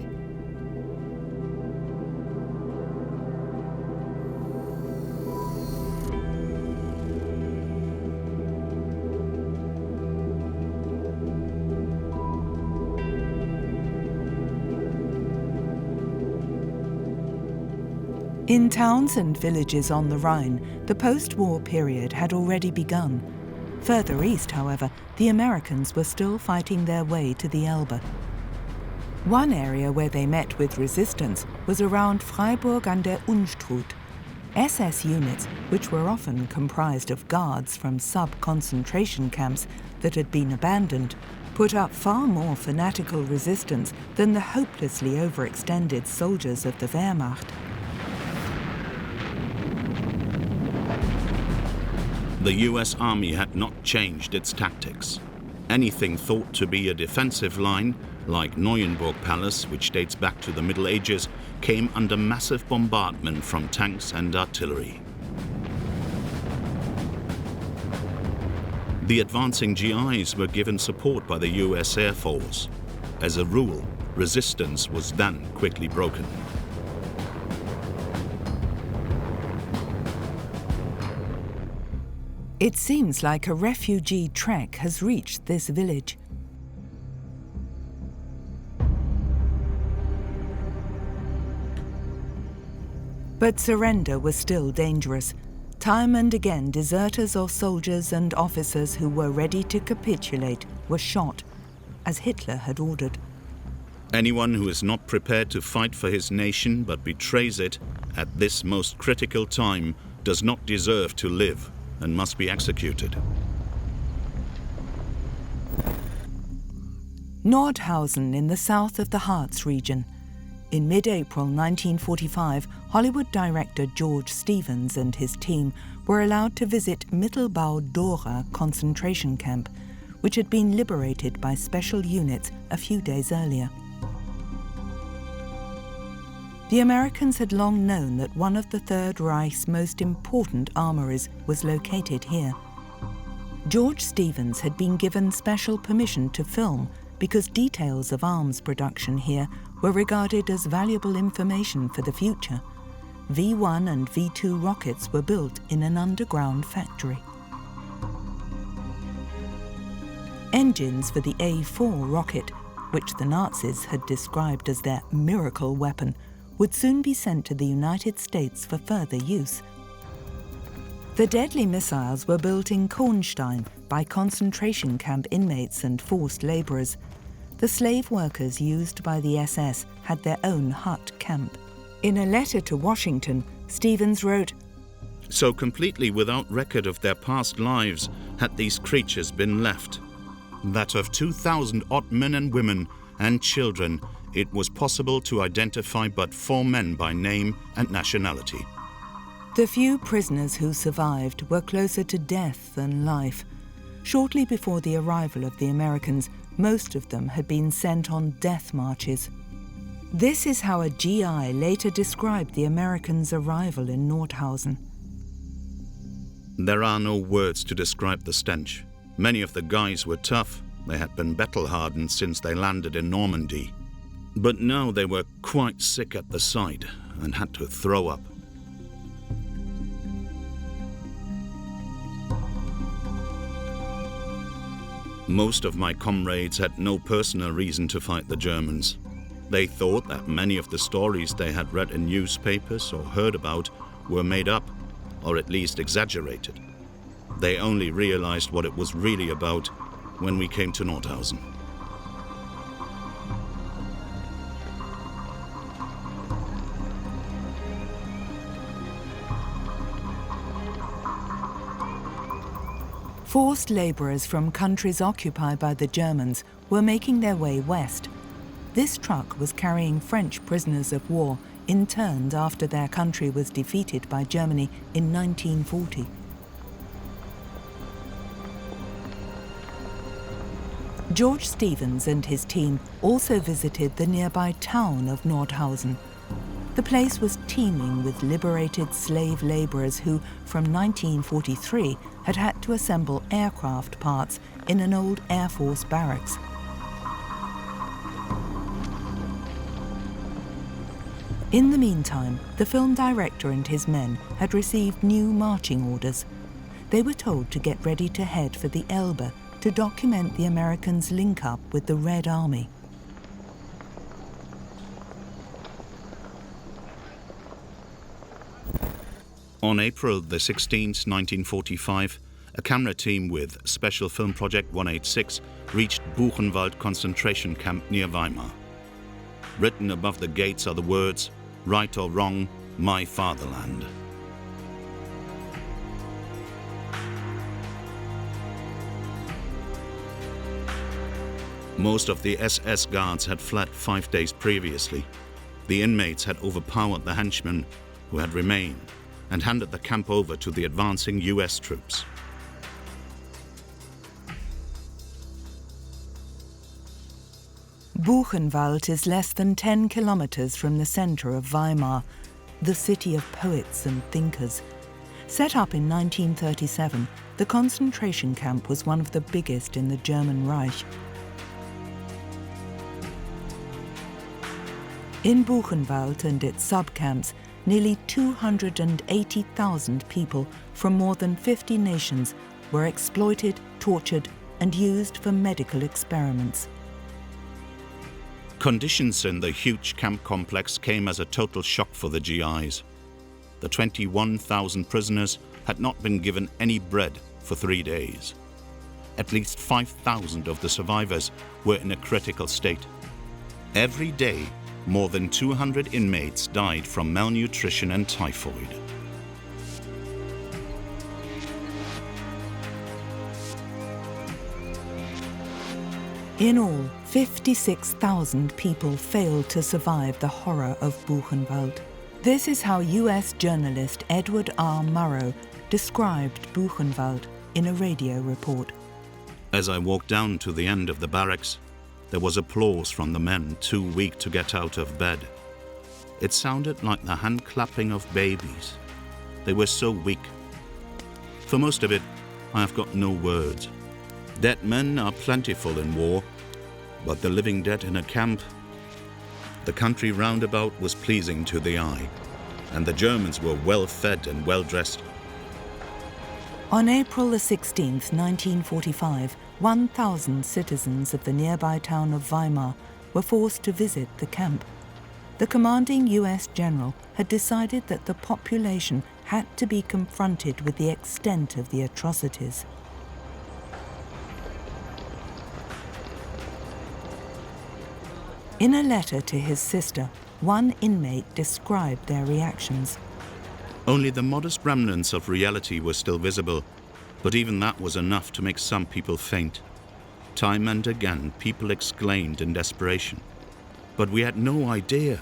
In towns and villages on the Rhine, the post-war period had already begun. Further east, however, the Americans were still fighting their way to the Elbe. One area where they met with resistance was around Freiburg an der Unstrut. SS units, which were often comprised of guards from sub-concentration camps that had been abandoned, put up far more fanatical resistance than the hopelessly overextended soldiers of the Wehrmacht. The US Army had not changed its tactics. Anything thought to be a defensive line, like Neuenburg Palace, which dates back to the Middle Ages, came under massive bombardment from tanks and artillery. The advancing GIs were given support by the US Air Force. As a rule, resistance was then quickly broken. It seems like a refugee trek has reached this village. But surrender was still dangerous. Time and again, deserters or soldiers and officers who were ready to capitulate were shot, as Hitler had ordered. Anyone who is not prepared to fight for his nation but betrays it at this most critical time does not deserve to live and must be executed. Nordhausen in the south of the Harz region. In mid-April 1945, Hollywood director George Stevens and his team were allowed to visit Mittelbau-Dora concentration camp, which had been liberated by special units a few days earlier. The Americans had long known that one of the Third Reich's most important armories was located here. George Stevens had been given special permission to film because details of arms production here were regarded as valuable information for the future. V-1 and V-2 rockets were built in an underground factory. Engines for the A-4 rocket, which the Nazis had described as their miracle weapon, would soon be sent to the United States for further use. The deadly missiles were built in Kornstein by concentration camp inmates and forced labourers. The slave workers used by the SS had their own hut camp. In a letter to Washington, Stevens wrote, "So completely without record of their past lives had these creatures been left, that of 2,000 odd men and women and children, it was possible to identify but 4 men by name and nationality." The few prisoners who survived were closer to death than life. Shortly before the arrival of the Americans, most of them had been sent on death marches. This is how a GI later described the Americans' arrival in Nordhausen. "There are no words to describe the stench. Many of the guys were tough. They had been battle-hardened since they landed in Normandy. But now they were quite sick at the sight and had to throw up." Most of my comrades had no personal reason to fight the Germans. They thought that many of the stories they had read in newspapers or heard about were made up, or at least exaggerated. They only realized what it was really about when we came to Nordhausen. Forced labourers from countries occupied by the Germans were making their way west. This truck was carrying French prisoners of war interned after their country was defeated by Germany in 1940. George Stevens and his team also visited the nearby town of Nordhausen. The place was teeming with liberated slave labourers who, from 1943, had to assemble aircraft parts in an old Air Force barracks. In the meantime, the film director and his men had received new marching orders. They were told to get ready to head for the Elbe to document the Americans' link-up with the Red Army. On April the 16th, 1945, a camera team with Special Film Project 186 reached Buchenwald concentration camp near Weimar. Written above the gates are the words, "Right or wrong, my fatherland." Most of the SS guards had fled 5 days previously. The inmates had overpowered the henchmen who had remained and handed the camp over to the advancing US troops. Buchenwald is less than 10 kilometers from the center of Weimar, the city of poets and thinkers. Set up in 1937, the concentration camp was one of the biggest in the German Reich. In Buchenwald and its subcamps, nearly 280,000 people from more than 50 nations were exploited, tortured, and used for medical experiments. Conditions in the huge camp complex came as a total shock for the GIs. The 21,000 prisoners had not been given any bread for 3 days. At least 5,000 of the survivors were in a critical state. Every day, more than 200 inmates died from malnutrition and typhoid. In all, 56,000 people failed to survive the horror of Buchenwald. This is how US journalist Edward R. Murrow described Buchenwald in a radio report. As I walked down to the end of the barracks, there was applause from the men too weak to get out of bed. It sounded like the hand clapping of babies. They were so weak. For most of it, I have got no words. Dead men are plentiful in war, but the living dead in a camp. The country roundabout was pleasing to the eye, and the Germans were well fed and well dressed. On April the 16th, 1945, 1,000 citizens of the nearby town of Weimar were forced to visit the camp. The commanding US general had decided that the population had to be confronted with the extent of the atrocities. In a letter to his sister, one inmate described their reactions. Only the modest remnants of reality were still visible, but even that was enough to make some people faint. Time and again, people exclaimed in desperation, "But we had no idea."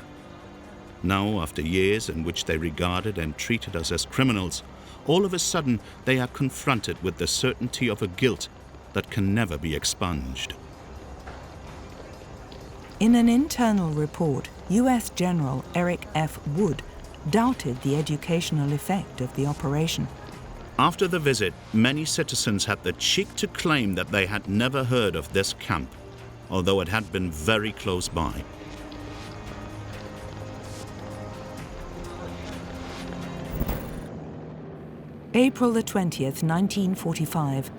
Now, after years in which they regarded and treated us as criminals, all of a sudden they are confronted with the certainty of a guilt that can never be expunged. In an internal report, US General Eric F. Wood doubted the educational effect of the operation. After the visit, many citizens had the cheek to claim that they had never heard of this camp, although it had been very close by. April the 20th, 1945.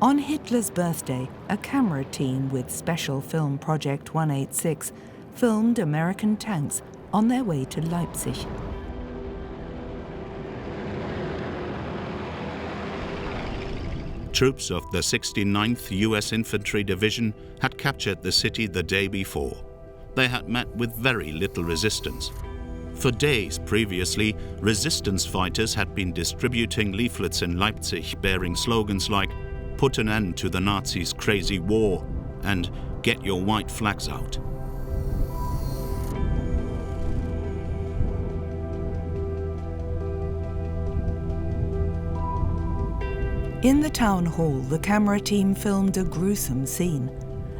On Hitler's birthday, a camera team with Special Film Project 186 filmed American tanks on their way to Leipzig. Troops of the 69th US Infantry Division had captured the city the day before. They had met with very little resistance. For days previously, resistance fighters had been distributing leaflets in Leipzig bearing slogans like "Put an end to the Nazis' crazy war" and "Get your white flags out." In the town hall, the camera team filmed a gruesome scene.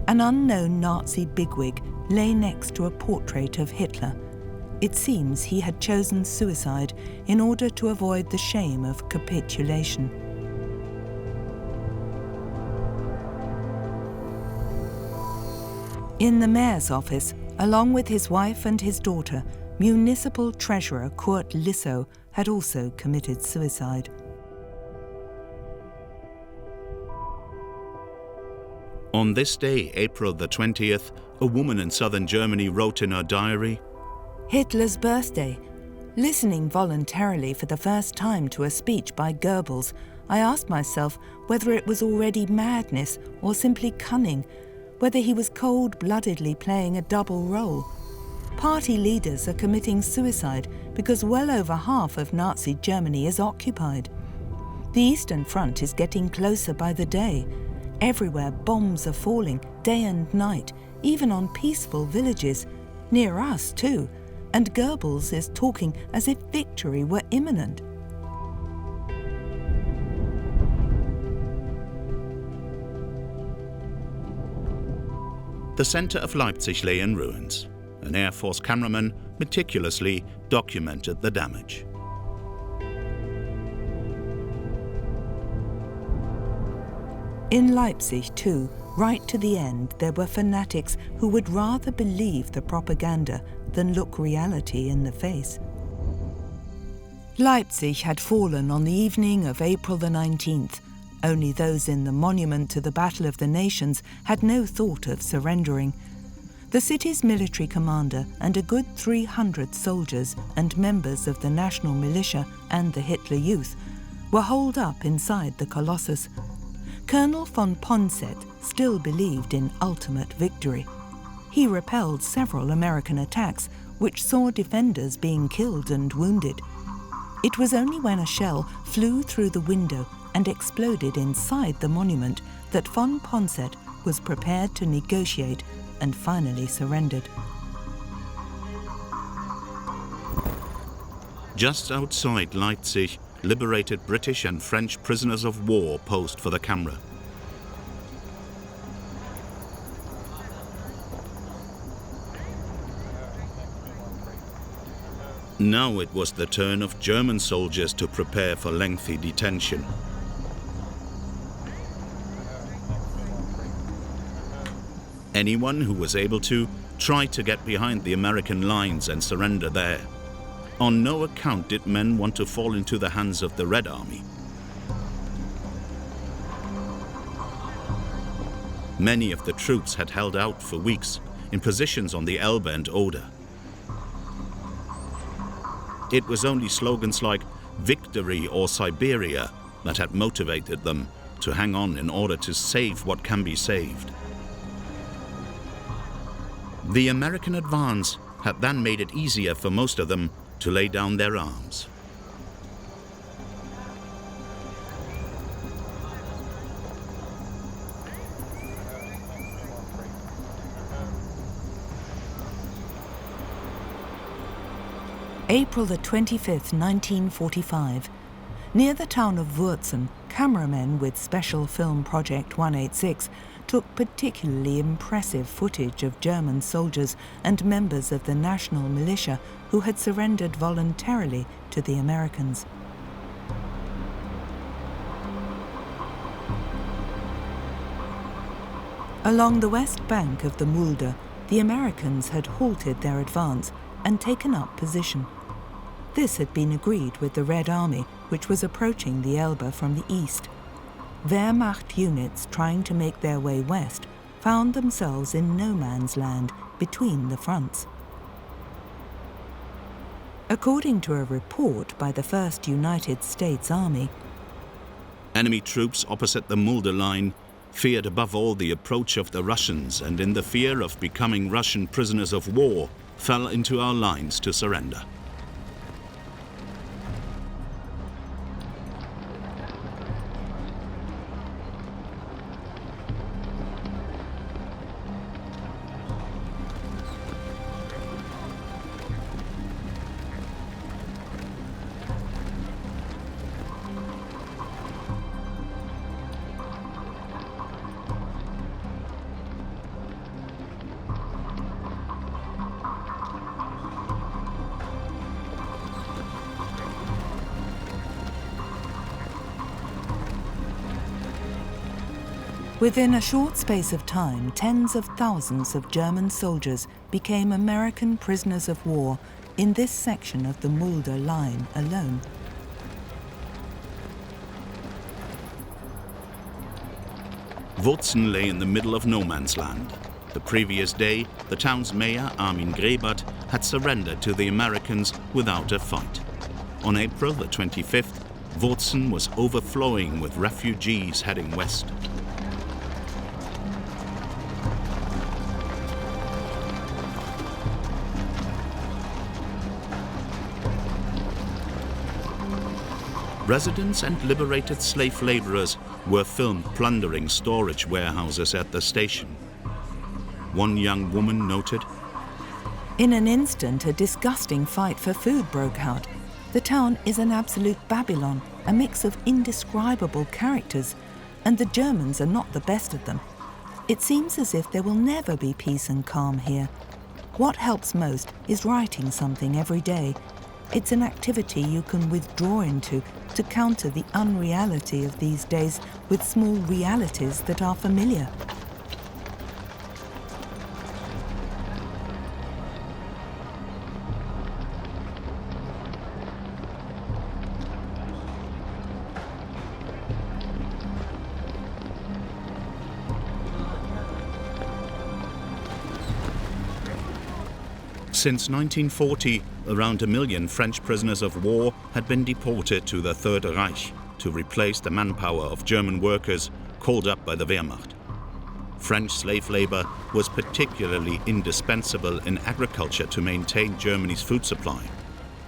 An unknown Nazi bigwig lay next to a portrait of Hitler. It seems he had chosen suicide in order to avoid the shame of capitulation. In the mayor's office, along with his wife and his daughter, municipal treasurer Kurt Lissow had also committed suicide. On this day, April the 20th, a woman in southern Germany wrote in her diary, Hitler's birthday. Listening voluntarily for the first time to a speech by Goebbels, I asked myself whether it was already madness or simply cunning, whether he was cold-bloodedly playing a double role. Party leaders are committing suicide because well over half of Nazi Germany is occupied. The Eastern Front is getting closer by the day. Everywhere bombs are falling, day and night, even on peaceful villages, near us too, and Goebbels is talking as if victory were imminent. The centre of Leipzig lay in ruins. An Air Force cameraman meticulously documented the damage. In Leipzig too, right to the end, there were fanatics who would rather believe the propaganda than look reality in the face. Leipzig had fallen on the evening of April the 19th. Only those in the monument to the Battle of the Nations had no thought of surrendering. The city's military commander and a good 300 soldiers and members of the national militia and the Hitler Youth were holed up inside the Colossus. Colonel von Ponset still believed in ultimate victory. He repelled several American attacks, which saw defenders being killed and wounded. It was only when a shell flew through the window and exploded inside the monument that von Ponset was prepared to negotiate and finally surrendered. Just outside Leipzig, liberated British and French prisoners of war posed for the camera. Now it was the turn of German soldiers to prepare for lengthy detention. Anyone who was able to tried to get behind the American lines and surrender there. On no account did men want to fall into the hands of the Red Army. Many of the troops had held out for weeks in positions on the Elbe and Oder. It was only slogans like "Victory" or "Siberia" that had motivated them to hang on in order to save what can be saved. The American advance had then made it easier for most of them to lay down their arms. April the 25th, 1945. Near the town of Wurzen, cameramen with Special Film Project 186 took particularly impressive footage of German soldiers and members of the national militia who had surrendered voluntarily to the Americans. Along the west bank of the Mulde, the Americans had halted their advance and taken up position. This had been agreed with the Red Army, which was approaching the Elbe from the east. Wehrmacht units trying to make their way west found themselves in no man's land between the fronts. According to a report by the 1st United States Army, enemy troops opposite the Mulde line feared above all the approach of the Russians, and in the fear of becoming Russian prisoners of war, fell into our lines to surrender. Within a short space of time, tens of thousands of German soldiers became American prisoners of war in this section of the Mulde line alone. Wurzen lay in the middle of no man's land. The previous day, the town's mayor, Armin Grebert, had surrendered to the Americans without a fight. On April the 25th, Wurzen was overflowing with refugees heading west. Residents and liberated slave laborers were filmed plundering storage warehouses at the station. One young woman noted, "In an instant, a disgusting fight for food broke out. The town is an absolute Babylon, a mix of indescribable characters, and the Germans are not the best of them. It seems as if there will never be peace and calm here. What helps most is writing something every day. It's an activity you can withdraw into to counter the unreality of these days with small realities that are familiar." Since 1940, around 1 million French prisoners of war had been deported to the Third Reich to replace the manpower of German workers called up by the Wehrmacht. French slave labor was particularly indispensable in agriculture to maintain Germany's food supply.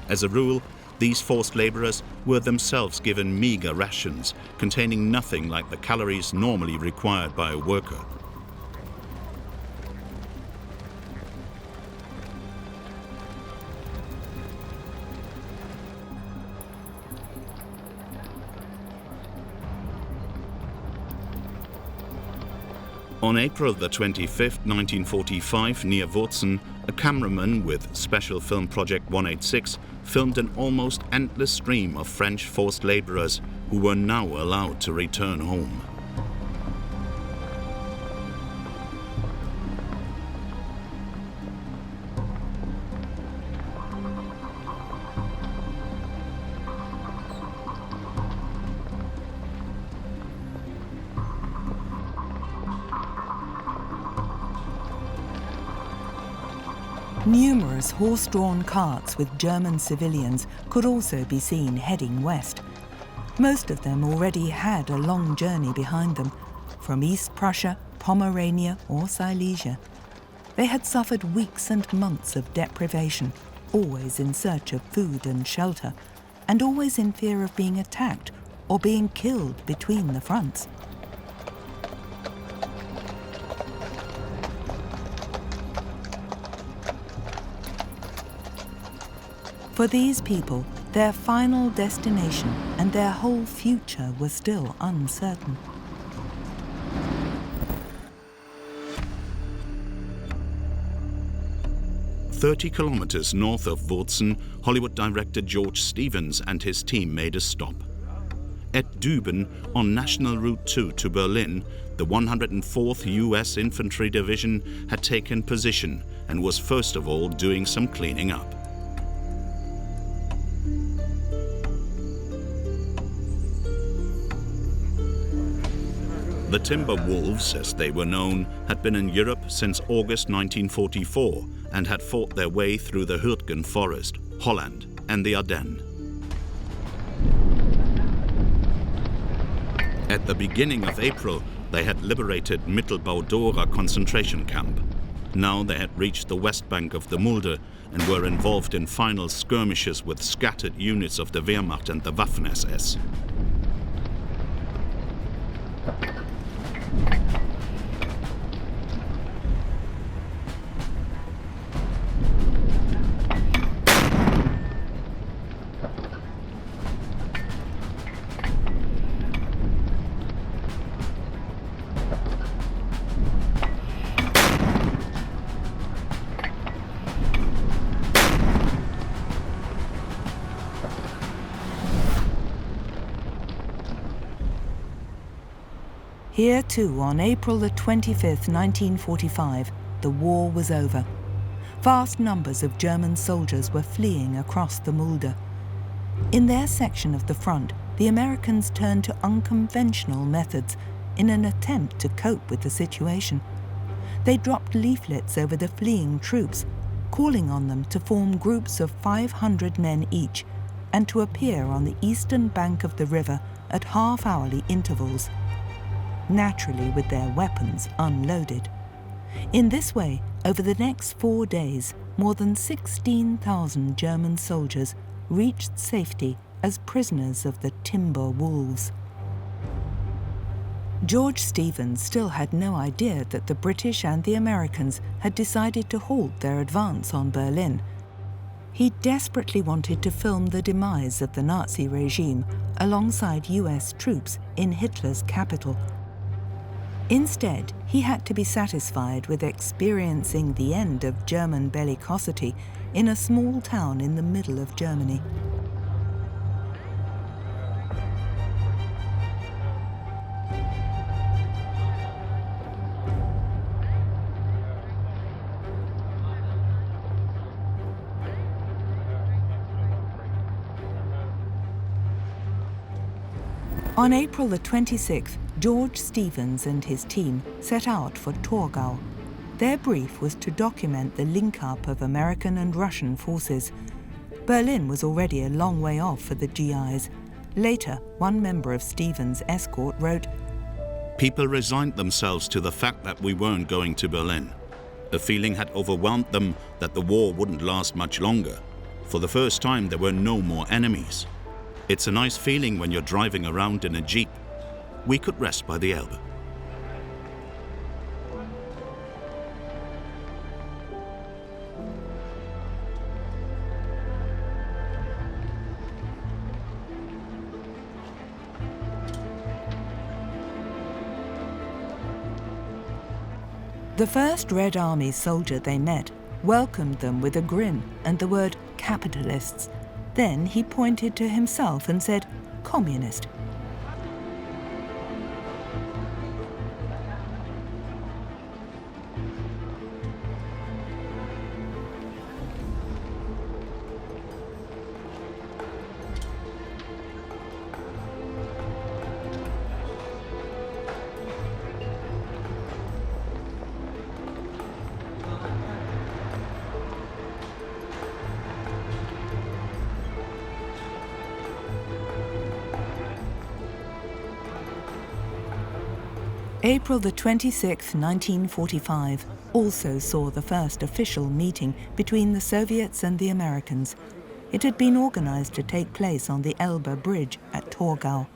As a rule, these forced laborers were themselves given meager rations containing nothing like the calories normally required by a worker. On April the 25th, 1945, near Wurzen, a cameraman with Special Film Project 186 filmed an almost endless stream of French forced laborers who were now allowed to return home. Numerous horse-drawn carts with German civilians could also be seen heading west. Most of them already had a long journey behind them, from East Prussia, Pomerania or Silesia. They had suffered weeks and months of deprivation, always in search of food and shelter, and always in fear of being attacked or being killed between the fronts. For these people, their final destination and their whole future were still uncertain. "30 kilometers north of Wurzen, Hollywood director George Stevens and his team made a stop. At Düben, on National Route 2 to Berlin, the 104th US Infantry Division had taken position and was first of all doing some cleaning up. The Timber Wolves, as they were known, had been in Europe since August 1944 and had fought their way through the Hürtgen forest, Holland and the Ardennes. At the beginning of April, they had liberated Mittelbau-Dora concentration camp. Now they had reached the west bank of the Mulde and were involved in final skirmishes with scattered units of the Wehrmacht and the Waffen-SS. Here too, on April the 25th, 1945, the war was over. Vast numbers of German soldiers were fleeing across the Mulde. In their section of the front, the Americans turned to unconventional methods in an attempt to cope with the situation. They dropped leaflets over the fleeing troops, calling on them to form groups of 500 men each and to appear on the eastern bank of the river at half-hourly intervals, naturally with their weapons unloaded. In this way, over the next 4 days, more than 16,000 German soldiers reached safety as prisoners of the timber wolves. George Stevens still had no idea that the British and the Americans had decided to halt their advance on Berlin. He desperately wanted to film the demise of the Nazi regime alongside US troops in Hitler's capital. Instead, he had to be satisfied with experiencing the end of German bellicosity in a small town in the middle of Germany. On April the 26th, George Stevens and his team set out for Torgau. Their brief was to document the link-up of American and Russian forces. Berlin was already a long way off for the GIs. Later, one member of Stevens' escort wrote, "People resigned themselves to the fact that we weren't going to Berlin. The feeling had overwhelmed them that the war wouldn't last much longer. For the first time, there were no more enemies. It's a nice feeling when you're driving around in a jeep. We could rest by the Elbe." The first Red Army soldier they met welcomed them with a grin and the word capitalists. Then he pointed to himself and said, "Communist." April the 26th, 1945, also saw the first official meeting between the Soviets and the Americans. It had been organized to take place on the Elbe Bridge at Torgau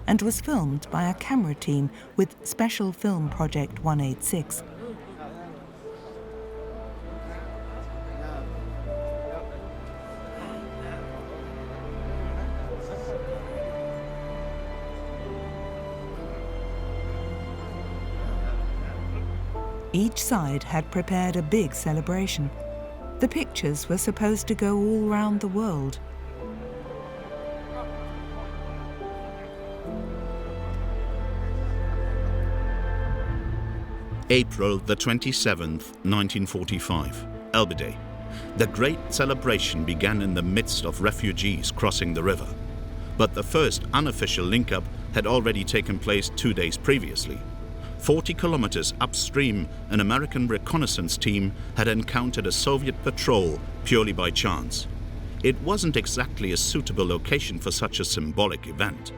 and was filmed by a camera team with Special Film Project 186. Each side had prepared a big celebration. The pictures were supposed to go all round the world. April the 27th, 1945, Elbe Day. The great celebration began in the midst of refugees crossing the river. But the first unofficial link-up had already taken place 2 days previously. 40 kilometers upstream, an American reconnaissance team had encountered a Soviet patrol purely by chance. It wasn't exactly a suitable location for such a symbolic event.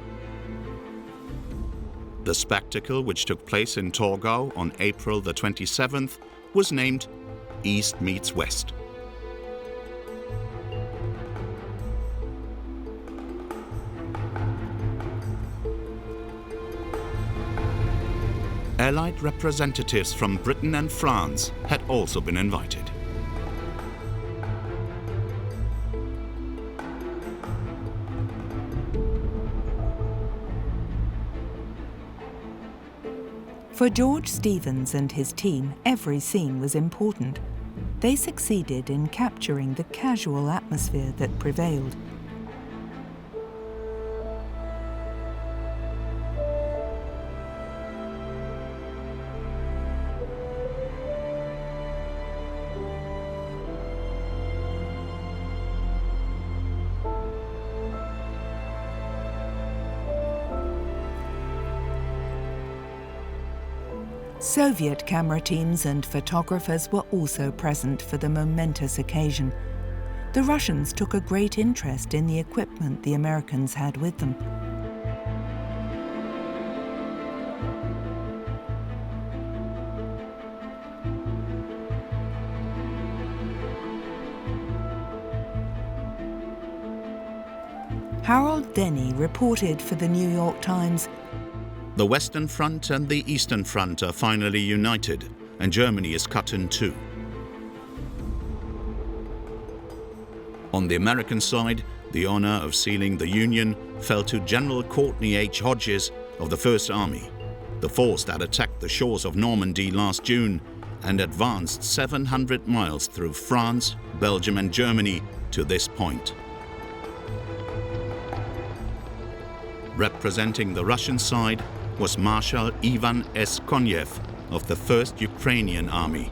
The spectacle, which took place in Torgau on April the 27th, was named East Meets West. Allied representatives from Britain and France had also been invited. For George Stevens and his team, every scene was important. They succeeded in capturing the casual atmosphere that prevailed. Soviet camera teams and photographers were also present for the momentous occasion. The Russians took a great interest in the equipment the Americans had with them. Harold Denny reported for the New York Times, "The Western Front and the Eastern Front are finally united, and Germany is cut in two. On the American side, the honor of sealing the Union fell to General Courtney H. Hodges of the First Army, the force that attacked the shores of Normandy last June and advanced 700 miles through France, Belgium and Germany to this point. Representing the Russian side was Marshal Ivan S. Konyev of the 1st Ukrainian Army,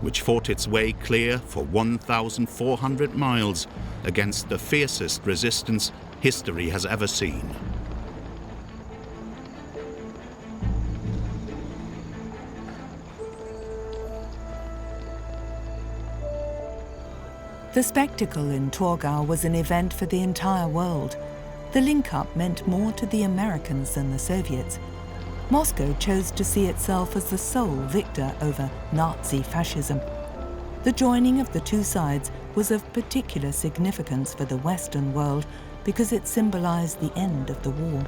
which fought its way clear for 1,400 miles against the fiercest resistance history has ever seen. The spectacle in Torgau was an event for the entire world. The link-up meant more to the Americans than the Soviets. Moscow chose to see itself as the sole victor over Nazi fascism. The joining of the two sides was of particular significance for the Western world because it symbolized the end of the war.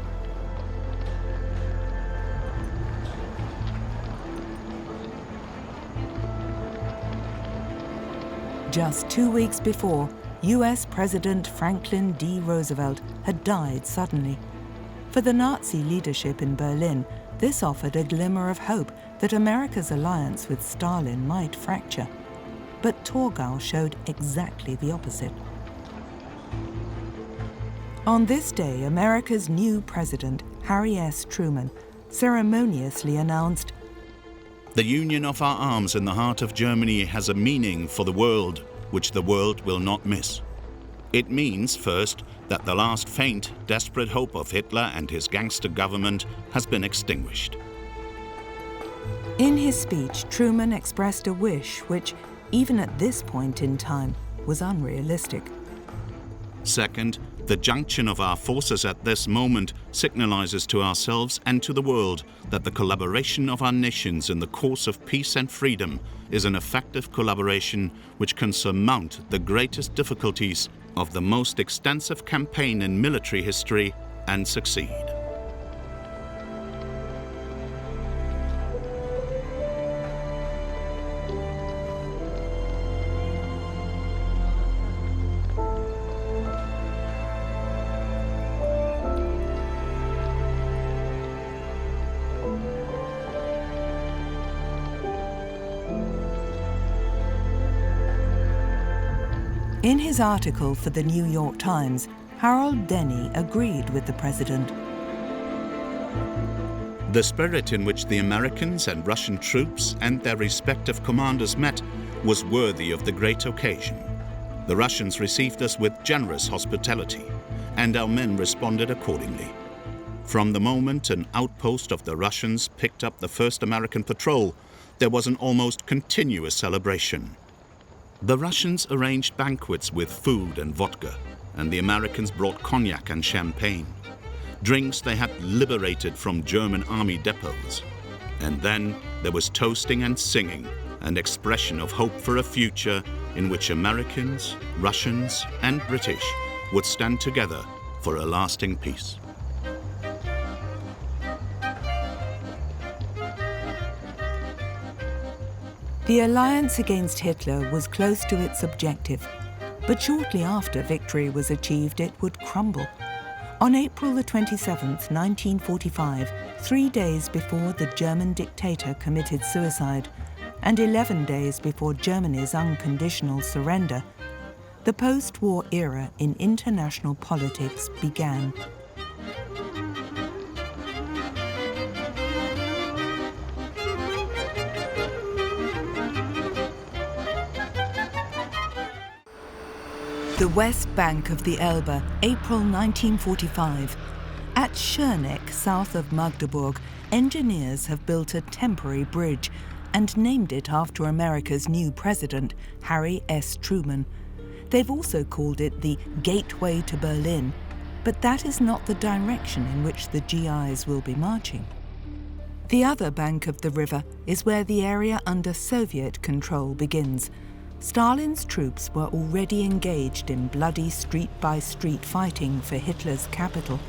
Just 2 weeks before, US President Franklin D. Roosevelt had died suddenly. For the Nazi leadership in Berlin, this offered a glimmer of hope that America's alliance with Stalin might fracture. But Torgau showed exactly the opposite. On this day, America's new president, Harry S. Truman, ceremoniously announced, "The union of our arms in the heart of Germany has a meaning for the world which the world will not miss. It means, first, that the last faint, desperate hope of Hitler and his gangster government has been extinguished." In his speech, Truman expressed a wish which, even at this point in time, was unrealistic. Second, the junction of our forces at this moment signalizes to ourselves and to the world that the collaboration of our nations in the cause of peace and freedom is an effective collaboration which can surmount the greatest difficulties of the most extensive campaign in military history and succeed. In his article for the New York Times, Harold Denny agreed with the president. The spirit in which the Americans and Russian troops and their respective commanders met was worthy of the great occasion. The Russians received us with generous hospitality, and our men responded accordingly. From the moment an outpost of the Russians picked up the first American patrol, there was an almost continuous celebration. The Russians arranged banquets with food and vodka, and the Americans brought cognac and champagne, drinks they had liberated from German army depots. And then there was toasting and singing, an expression of hope for a future in which Americans, Russians, and British would stand together for a lasting peace. The alliance against Hitler was close to its objective, but shortly after victory was achieved, it would crumble. On April the 27th, 1945, 3 days before the German dictator committed suicide, and 11 days before Germany's unconditional surrender, the post-war era in international politics began. The west bank of the Elbe, April 1945. At Schöneck, south of Magdeburg, engineers have built a temporary bridge and named it after America's new president, Harry S. Truman. They've also called it the Gateway to Berlin, but that is not the direction in which the GIs will be marching. The other bank of the river is where the area under Soviet control begins. Stalin's troops were already engaged in bloody street-by-street fighting for Hitler's capital.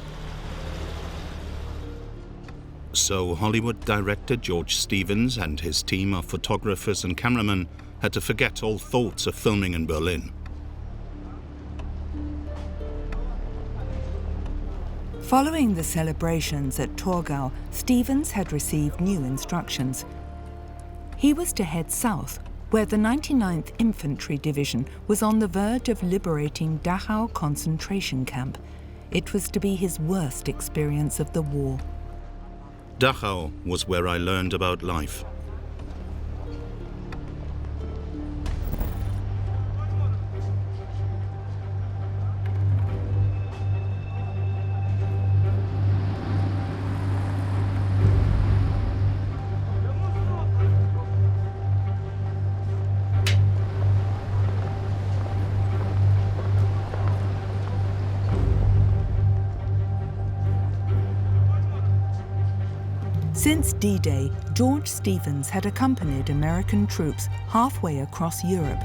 So Hollywood director George Stevens and his team of photographers and cameramen had to forget all thoughts of filming in Berlin. Following the celebrations at Torgau, Stevens had received new instructions. He was to head south, where the 99th Infantry Division was on the verge of liberating Dachau concentration camp. It was to be his worst experience of the war. Dachau was where I learned about life. Since D-Day, George Stevens had accompanied American troops halfway across Europe.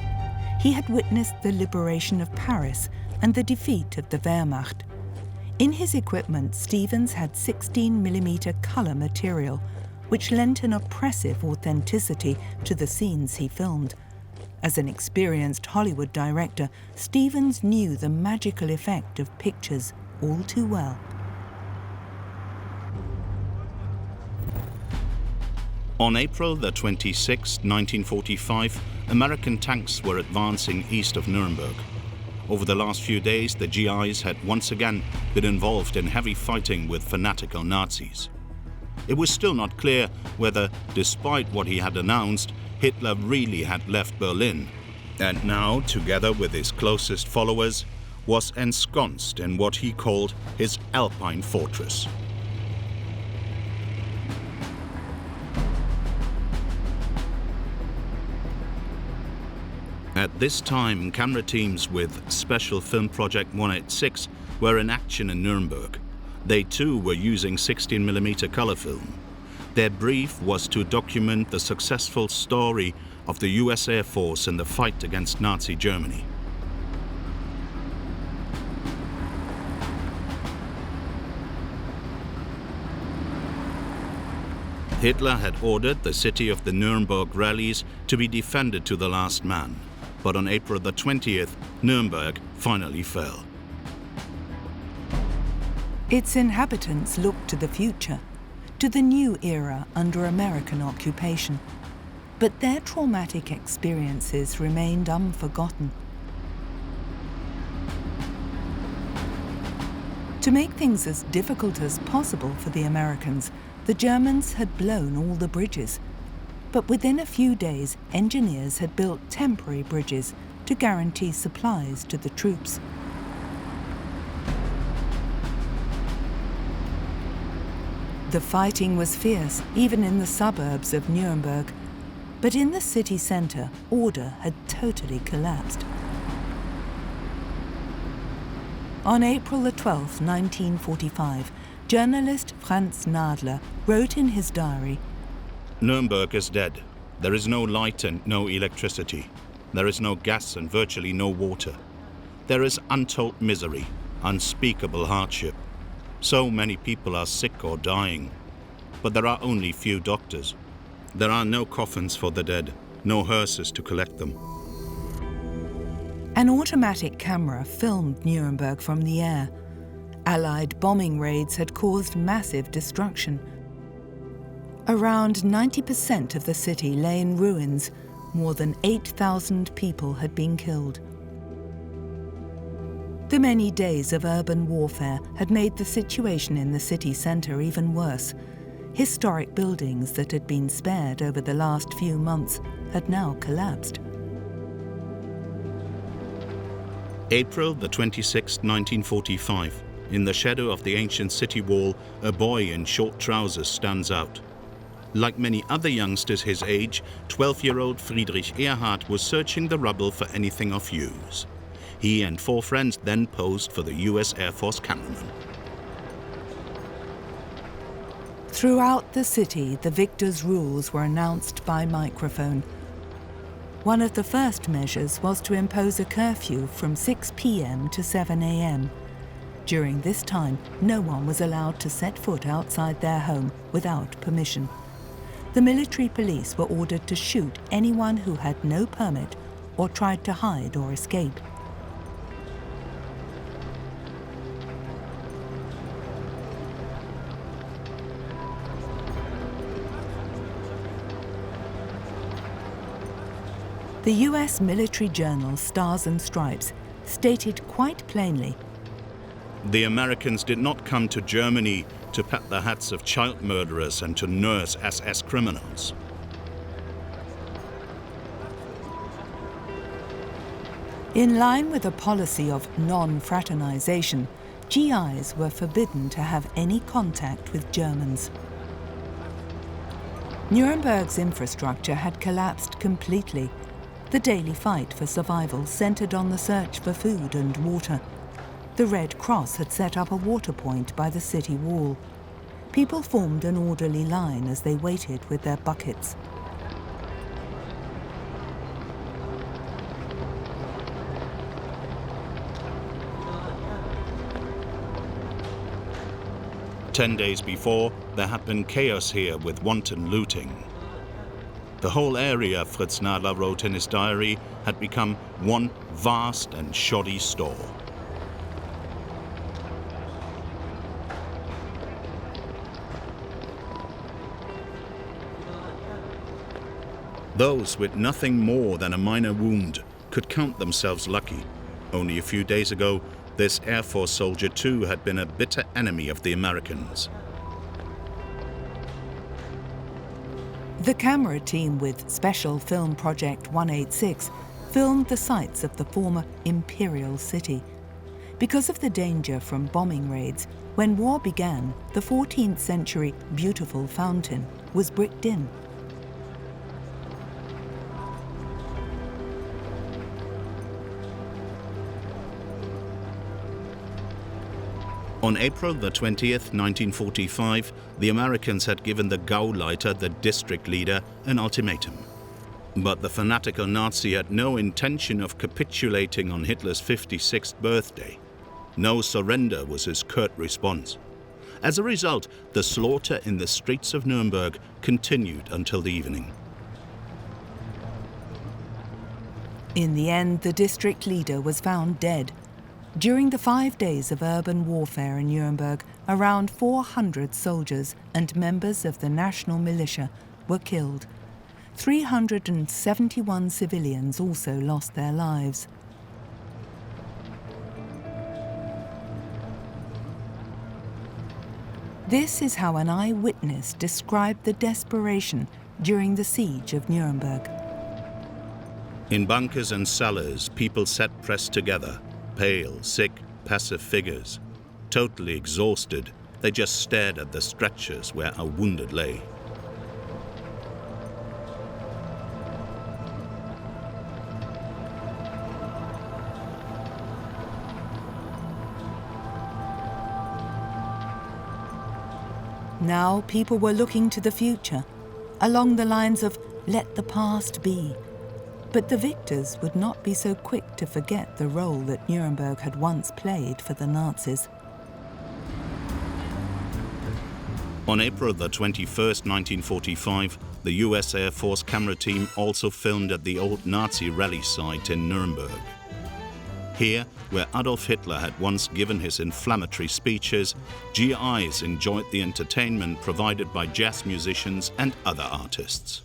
He had witnessed the liberation of Paris and the defeat of the Wehrmacht. In his equipment, Stevens had 16mm color material, which lent an oppressive authenticity to the scenes he filmed. As an experienced Hollywood director, Stevens knew the magical effect of pictures all too well. On April the 26th, 1945, American tanks were advancing east of Nuremberg. Over the last few days, the GIs had once again been involved in heavy fighting with fanatical Nazis. It was still not clear whether, despite what he had announced, Hitler really had left Berlin, and now, together with his closest followers, was ensconced in what he called his Alpine fortress. At this time, camera teams with Special Film Project 186 were in action in Nuremberg. They too were using 16mm color film. Their brief was to document the successful story of the US Air Force in the fight against Nazi Germany. Hitler had ordered the city of the Nuremberg rallies to be defended to the last man. But on April the 20th, Nuremberg finally fell. Its inhabitants looked to the future, to the new era under American occupation. But their traumatic experiences remained unforgotten. To make things as difficult as possible for the Americans, the Germans had blown all the bridges. But within a few days, engineers had built temporary bridges to guarantee supplies to the troops. The fighting was fierce, even in the suburbs of Nuremberg. But in the city centre, order had totally collapsed. On April the 12th, 1945, journalist Franz Nadler wrote in his diary, "Nuremberg is dead. There is no light and no electricity. There is no gas and virtually no water. There is untold misery, unspeakable hardship. So many people are sick or dying. But there are only few doctors. There are no coffins for the dead, no hearses to collect them." An automatic camera filmed Nuremberg from the air. Allied bombing raids had caused massive destruction. Around 90% of the city lay in ruins. More than 8,000 people had been killed. The many days of urban warfare had made the situation in the city centre even worse. Historic buildings that had been spared over the last few months had now collapsed. April the 26th, 1945. In the shadow of the ancient city wall, a boy in short trousers stands out. Like many other youngsters his age, 12-year-old Friedrich Erhard was searching the rubble for anything of use. He and 4 friends then posed for the US Air Force cameraman. Throughout the city, the victor's rules were announced by microphone. One of the first measures was to impose a curfew from 6 p.m. to 7 a.m. During this time, no one was allowed to set foot outside their home without permission. The military police were ordered to shoot anyone who had no permit or tried to hide or escape. The US military journal Stars and Stripes stated quite plainly, "The Americans did not come to Germany to pat the hats of child murderers and to nurse SS criminals." In line with a policy of non-fraternization, GIs were forbidden to have any contact with Germans. Nuremberg's infrastructure had collapsed completely. The daily fight for survival centered on the search for food and water. The Red Cross had set up a water point by the city wall. People formed an orderly line as they waited with their buckets. "10 days before, there had been chaos here with wanton looting. The whole area," Fritz Nadler wrote in his diary, "had become one vast and shoddy store." Those with nothing more than a minor wound could count themselves lucky. Only a few days ago, this Air Force soldier too had been a bitter enemy of the Americans. The camera team with Special Film Project 186 filmed the sites of the former Imperial City. Because of the danger from bombing raids, when war began, the 14th century beautiful fountain was bricked in. On April the 20th, 1945, the Americans had given the Gauleiter, the district leader, an ultimatum. But the fanatical Nazi had no intention of capitulating on Hitler's 56th birthday. No surrender was his curt response. As a result, the slaughter in the streets of Nuremberg continued until the evening. In the end, the district leader was found dead. During the 5 days of urban warfare in Nuremberg, around 400 soldiers and members of the national militia were killed. 371 civilians also lost their lives. This is how an eyewitness described the desperation during the siege of Nuremberg. In bunkers and cellars, people sat pressed together. Pale, sick, passive figures. Totally exhausted, they just stared at the stretchers where our wounded lay. Now people were looking to the future, along the lines of "let the past be." But the victors would not be so quick to forget the role that Nuremberg had once played for the Nazis. On April the 21st, 1945, the US Air Force camera team also filmed at the old Nazi rally site in Nuremberg. Here, where Adolf Hitler had once given his inflammatory speeches, GIs enjoyed the entertainment provided by jazz musicians and other artists.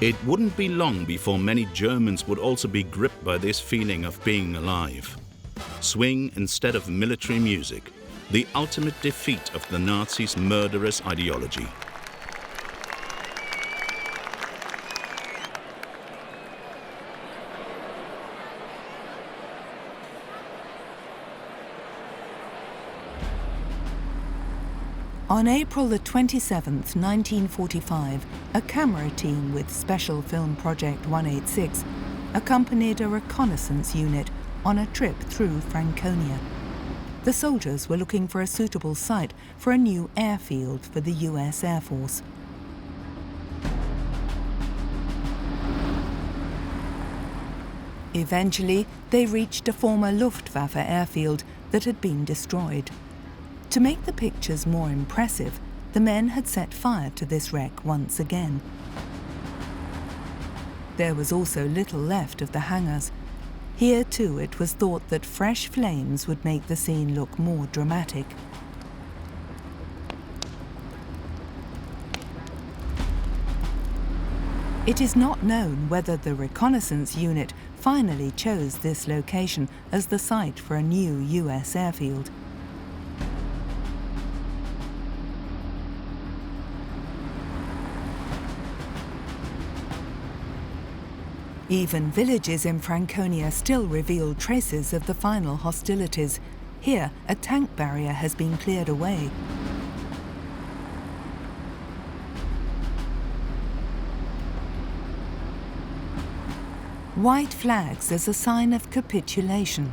It wouldn't be long before many Germans would also be gripped by this feeling of being alive. Swing instead of military music, the ultimate defeat of the Nazis' murderous ideology. On April the 27th, 1945, a camera team with Special Film Project 186 accompanied a reconnaissance unit on a trip through Franconia. The soldiers were looking for a suitable site for a new airfield for the US Air Force. Eventually, they reached a former Luftwaffe airfield that had been destroyed. To make the pictures more impressive, the men had set fire to this wreck once again. There was also little left of the hangars. Here too it was thought that fresh flames would make the scene look more dramatic. It is not known whether the reconnaissance unit finally chose this location as the site for a new US airfield. Even villages in Franconia still reveal traces of the final hostilities. Here, a tank barrier has been cleared away. White flags as a sign of capitulation.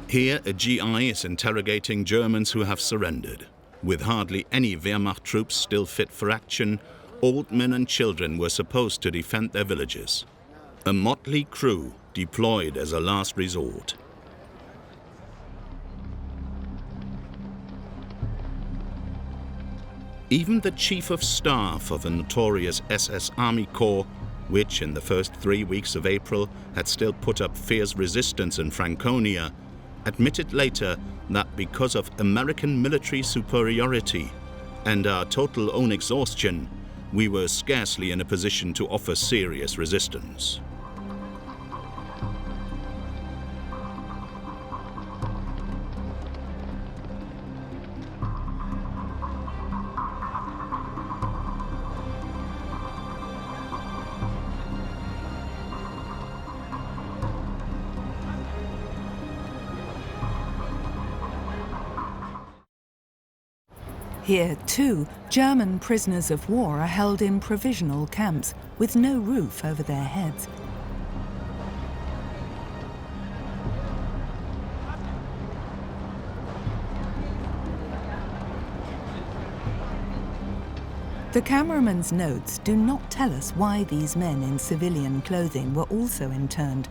Here, a GI is interrogating Germans who have surrendered. With hardly any Wehrmacht troops still fit for action, old men and children were supposed to defend their villages. A motley crew deployed as a last resort. Even the chief of staff of the notorious SS Army Corps, which in the first 3 weeks of April had still put up fierce resistance in Franconia, admitted later that because of American military superiority and our total own exhaustion, we were scarcely in a position to offer serious resistance. Here, too, German prisoners of war are held in provisional camps with no roof over their heads. The cameraman's notes do not tell us why these men in civilian clothing were also interned.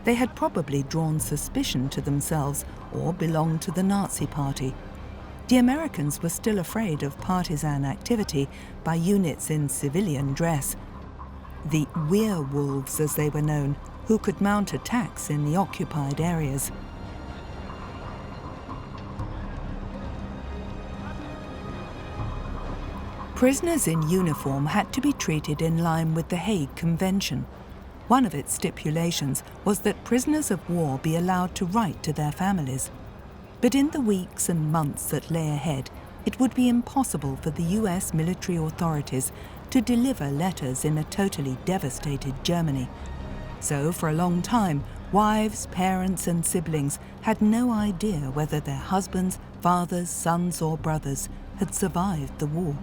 They had probably drawn suspicion to themselves or belonged to the Nazi Party. The Americans were still afraid of partisan activity by units in civilian dress. The werewolves, as they were known, who could mount attacks in the occupied areas. Prisoners in uniform had to be treated in line with the Hague Convention. One of its stipulations was that prisoners of war be allowed to write to their families. But in the weeks and months that lay ahead, it would be impossible for the US military authorities to deliver letters in a totally devastated Germany. So for a long time, wives, parents and siblings had no idea whether their husbands, fathers, sons or brothers had survived the war.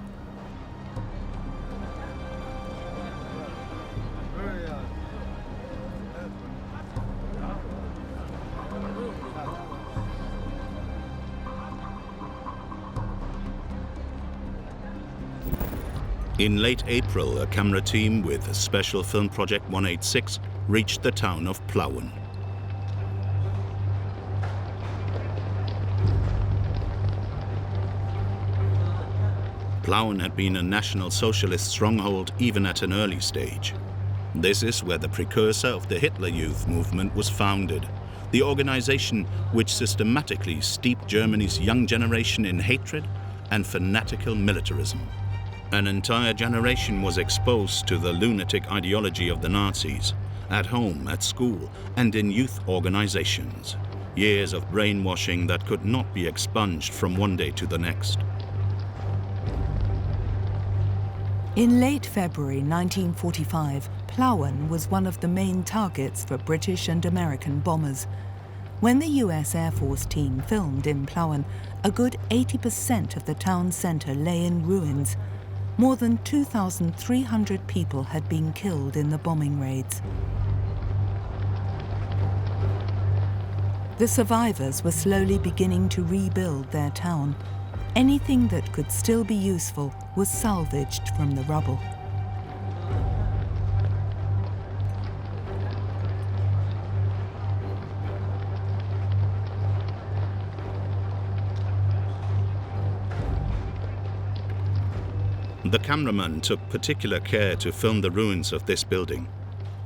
In late April, a camera team with Special Film Project 186 reached the town of Plauen. Plauen had been a National Socialist stronghold even at an early stage. This is where the precursor of the Hitler Youth movement was founded, the organization which systematically steeped Germany's young generation in hatred and fanatical militarism. An entire generation was exposed to the lunatic ideology of the Nazis, at home, at school, and in youth organizations. Years of brainwashing that could not be expunged from one day to the next. In late February 1945, Plauen was one of the main targets for British and American bombers. When the US Air Force team filmed in Plauen, a good 80% of the town centre lay in ruins. More than 2,300 people had been killed in the bombing raids. The survivors were slowly beginning to rebuild their town. Anything that could still be useful was salvaged from the rubble. The cameraman took particular care to film the ruins of this building.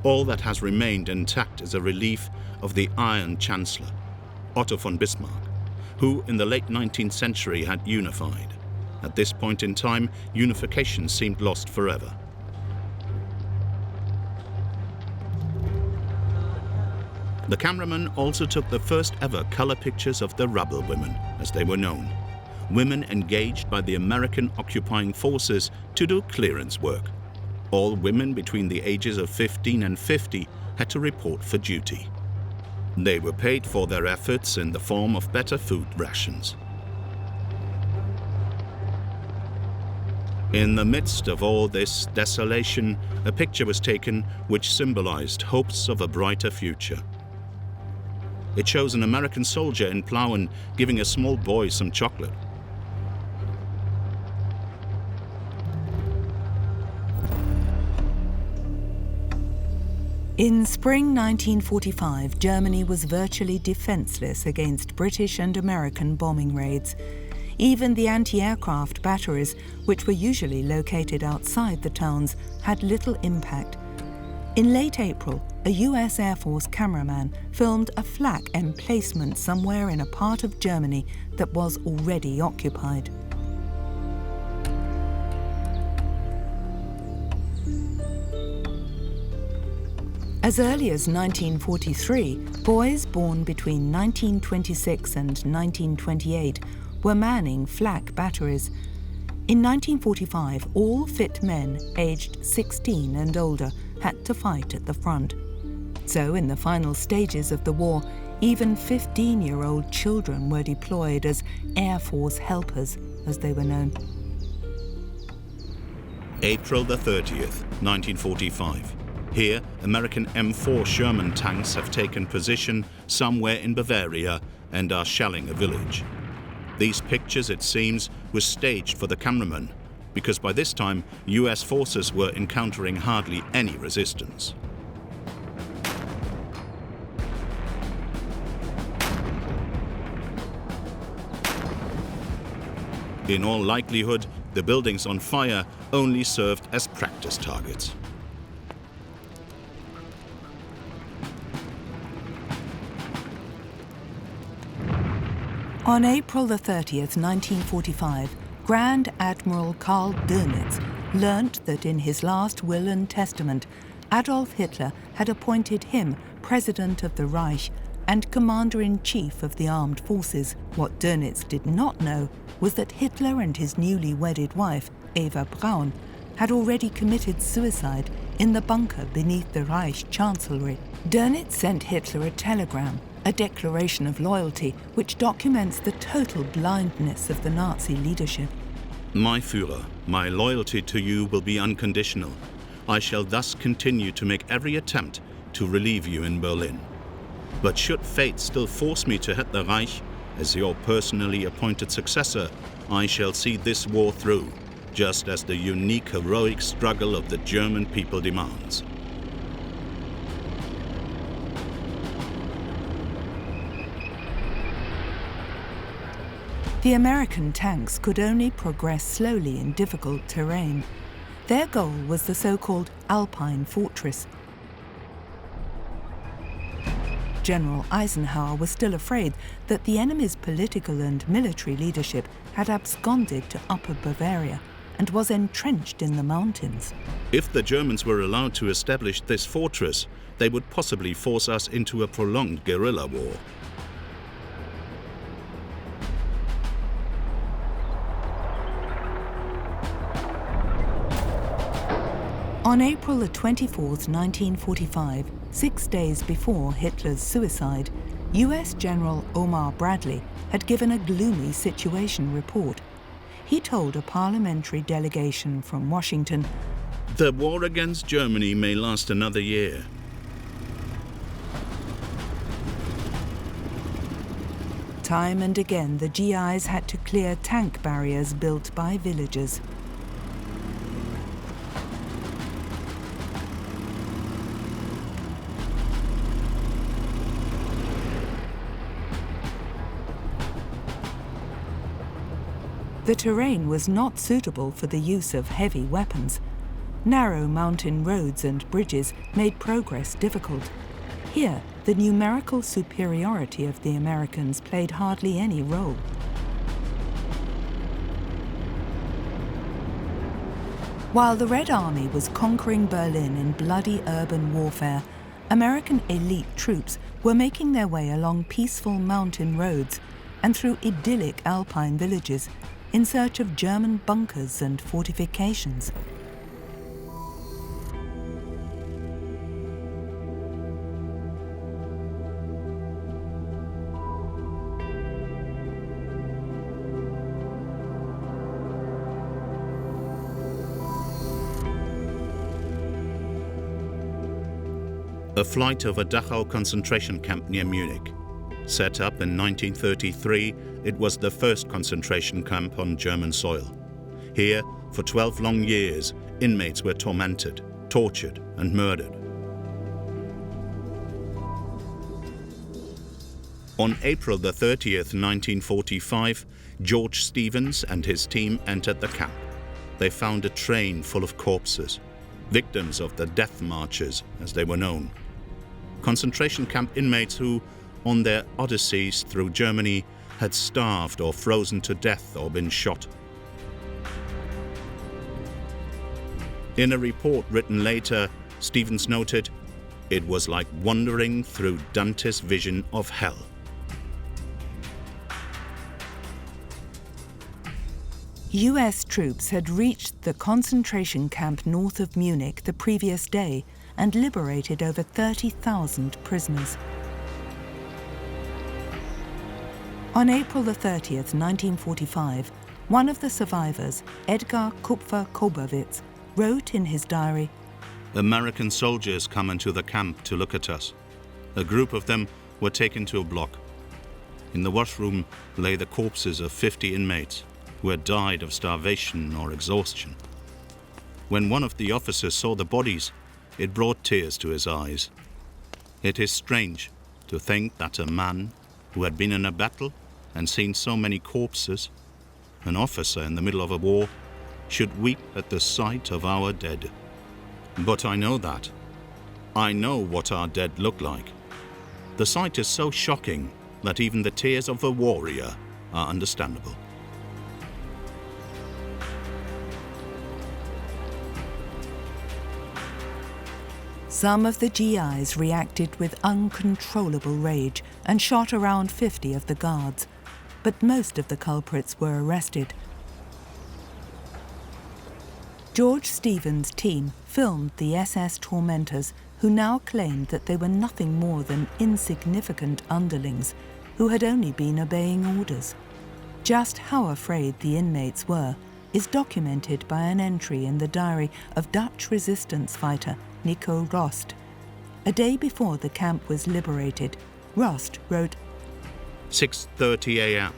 All that has remained intact is a relief of the Iron Chancellor, Otto von Bismarck, who in the late 19th century had unified. At this point in time, unification seemed lost forever. The cameraman also took the first ever color pictures of the Rebel women, as they were known. Women engaged by the American occupying forces to do clearance work. All women between the ages of 15 and 50 had to report for duty. They were paid for their efforts in the form of better food rations. In the midst of all this desolation, a picture was taken which symbolized hopes of a brighter future. It shows an American soldier in Plauen giving a small boy some chocolate. In spring 1945, Germany was virtually defenseless against British and American bombing raids. Even the anti-aircraft batteries, which were usually located outside the towns, had little impact. In late April, a US Air Force cameraman filmed a flak emplacement somewhere in a part of Germany that was already occupied. As early as 1943, boys born between 1926 and 1928 were manning flak batteries. In 1945, all fit men aged 16 and older had to fight at the front. So in the final stages of the war, even 15-year-old children were deployed as Air Force helpers, as they were known. April the 30th, 1945. Here, American M4 Sherman tanks have taken position somewhere in Bavaria and are shelling a village. These pictures, it seems, were staged for the cameraman, because by this time, US forces were encountering hardly any resistance. In all likelihood, the buildings on fire only served as practice targets. On April the 30th, 1945, Grand Admiral Karl Dönitz learnt that in his last will and testament, Adolf Hitler had appointed him President of the Reich and Commander-in-Chief of the Armed Forces. What Dönitz did not know was that Hitler and his newly wedded wife, Eva Braun, had already committed suicide in the bunker beneath the Reich Chancellery. Dönitz sent Hitler a telegram, a declaration of loyalty which documents the total blindness of the Nazi leadership. My Führer, my loyalty to you will be unconditional. I shall thus continue to make every attempt to relieve you in Berlin. But should fate still force me to head the Reich as your personally appointed successor, I shall see this war through, just as the unique heroic struggle of the German people demands. The American tanks could only progress slowly in difficult terrain. Their goal was the so-called Alpine fortress. General Eisenhower was still afraid that the enemy's political and military leadership had absconded to Upper Bavaria and was entrenched in the mountains. If the Germans were allowed to establish this fortress, they would possibly force us into a prolonged guerrilla war. On April the 24th, 1945, 6 days before Hitler's suicide, US General Omar Bradley had given a gloomy situation report. He told a parliamentary delegation from Washington, "The war against Germany may last another year." Time and again, the GIs had to clear tank barriers built by villagers. The terrain was not suitable for the use of heavy weapons. Narrow mountain roads and bridges made progress difficult. Here, the numerical superiority of the Americans played hardly any role. While the Red Army was conquering Berlin in bloody urban warfare, American elite troops were making their way along peaceful mountain roads and through idyllic Alpine villages in search of German bunkers and fortifications. A flight over Dachau concentration camp near Munich. Set up in 1933, it was the first concentration camp on German soil. Here, for 12 long years, inmates were tormented, tortured, and murdered. On April the 30th, 1945, George Stevens and his team entered the camp. They found a train full of corpses, victims of the death marches, as they were known. Concentration camp inmates who, on their odysseys through Germany, had starved or frozen to death or been shot. In a report written later, Stevens noted, "It was like wandering through Dante's vision of hell." US troops had reached the concentration camp north of Munich the previous day and liberated over 30,000 prisoners. On April the 30th, 1945, one of the survivors, Edgar Kupfer-Kobowitz, wrote in his diary, "American soldiers come into the camp to look at us. A group of them were taken to a block. In the washroom lay the corpses of 50 inmates who had died of starvation or exhaustion. When one of the officers saw the bodies, it brought tears to his eyes. It is strange to think that a man who had been in a battle and seen so many corpses, an officer in the middle of a war, should weep at the sight of our dead. But I know that. I know what our dead look like. The sight is so shocking that even the tears of a warrior are understandable." Some of the GIs reacted with uncontrollable rage and shot around 50 of the guards, but most of the culprits were arrested. George Stevens' team filmed the SS tormentors, who now claimed that they were nothing more than insignificant underlings who had only been obeying orders. Just how afraid the inmates were is documented by an entry in the diary of Dutch resistance fighter Nico Rost. A day before the camp was liberated, Rost wrote, 6:30 a.m.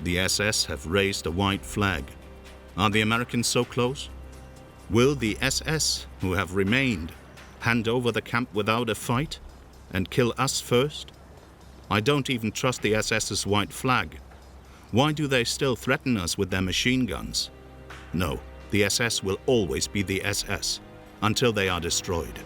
The SS have raised a white flag. Are the Americans so close? Will the SS, who have remained, hand over the camp without a fight and kill us first? I don't even trust the SS's white flag. Why do they still threaten us with their machine guns? No, the SS will always be the SS until they are destroyed.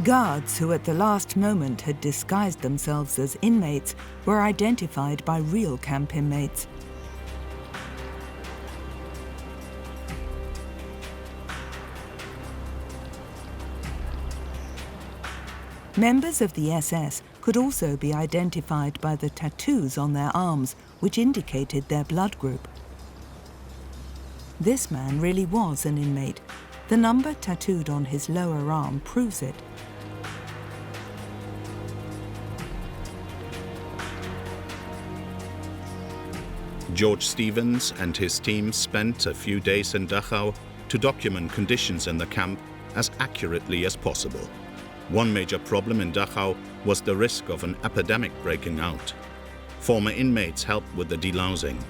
Guards who at the last moment had disguised themselves as inmates were identified by real camp inmates. Members of the SS could also be identified by the tattoos on their arms, which indicated their blood group. This man really was an inmate. The number tattooed on his lower arm proves it. George Stevens and his team spent a few days in Dachau to document conditions in the camp as accurately as possible. One major problem in Dachau was the risk of an epidemic breaking out. Former inmates helped with the delousing.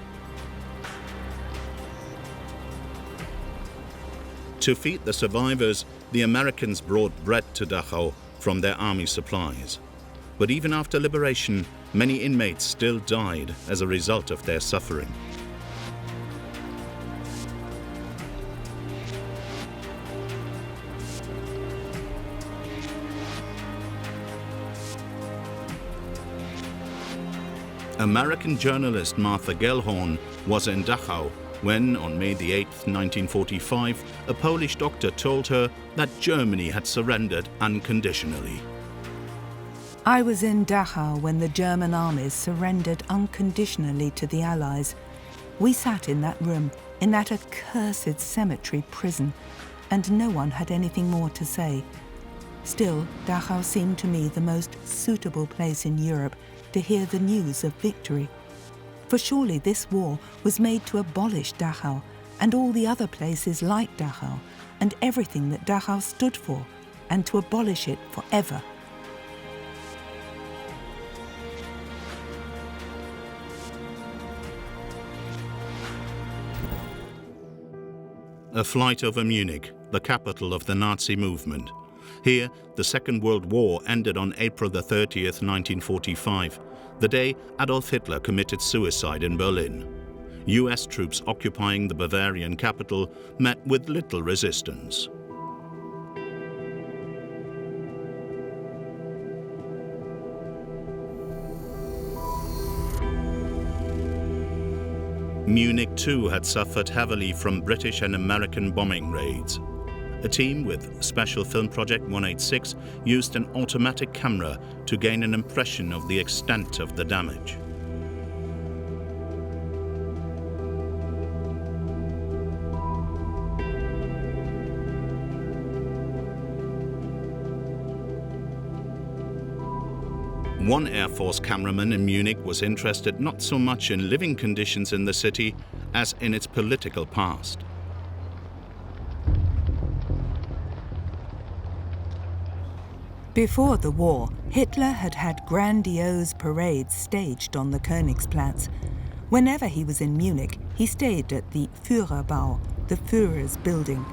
To feed the survivors, the Americans brought bread to Dachau from their army supplies. But even after liberation, many inmates still died as a result of their suffering. American journalist Martha Gellhorn was in Dachau when, on May 8, 1945, a Polish doctor told her that Germany had surrendered unconditionally. I was in Dachau when the German armies surrendered unconditionally to the Allies. We sat in that room, in that accursed cemetery prison, and no one had anything more to say. Still, Dachau seemed to me the most suitable place in Europe to hear the news of victory. For surely this war was made to abolish Dachau and all the other places like Dachau and everything that Dachau stood for, and to abolish it forever. A flight over Munich, the capital of the Nazi movement. Here, the Second World War ended on April 30th, 1945, the day Adolf Hitler committed suicide in Berlin. US troops occupying the Bavarian capital met with little resistance. Munich too had suffered heavily from British and American bombing raids. A team with Special Film Project 186 used an automatic camera to gain an impression of the extent of the damage. One Air Force cameraman in Munich was interested not so much in living conditions in the city as in its political past. Before the war, Hitler had had grandiose parades staged on the Königsplatz. Whenever he was in Munich, he stayed at the Führerbau, the Führer's building.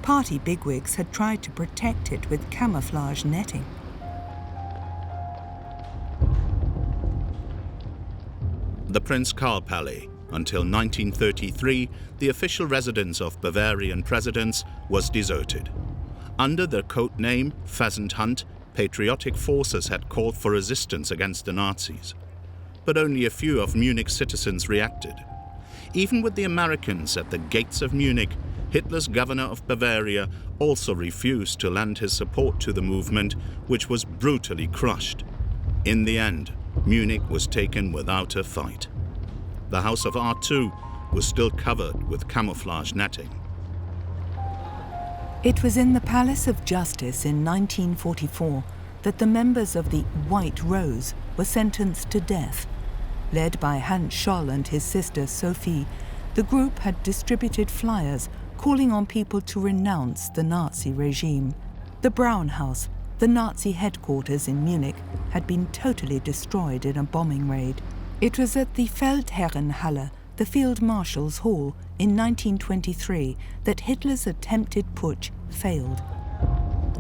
Party bigwigs had tried to protect it with camouflage netting. The Prince Karl Palais, until 1933, the official residence of Bavarian presidents, was deserted. Under the code name Pheasant Hunt, patriotic forces had called for resistance against the Nazis. But only a few of Munich's citizens reacted. Even with the Americans at the gates of Munich, Hitler's governor of Bavaria also refused to lend his support to the movement, which was brutally crushed. In the end, Munich was taken without a fight. The House of Art, too, was still covered with camouflage netting. It was in the Palace of Justice in 1944 that the members of the White Rose were sentenced to death. Led by Hans Scholl and his sister Sophie, the group had distributed flyers calling on people to renounce the Nazi regime. The Brown House, the Nazi headquarters in Munich, had been totally destroyed in a bombing raid. It was at the Feldherrenhalle, the Field Marshal's Hall, in 1923 that Hitler's attempted putsch failed.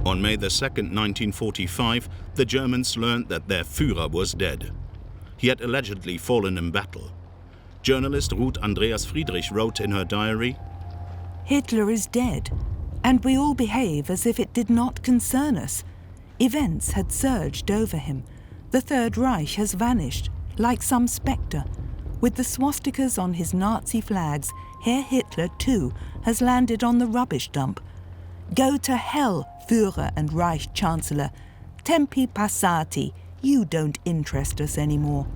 On May 2, 1945, the Germans learned that their Führer was dead. He had allegedly fallen in battle. Journalist Ruth Andreas Friedrich wrote in her diary, "Hitler is dead, and we all behave as if it did not concern us. Events had surged over him. The Third Reich has vanished, like some spectre. With the swastikas on his Nazi flags, Herr Hitler, too, has landed on the rubbish dump. Go to hell, Führer and Reich Chancellor. Tempi passati, you don't interest us anymore."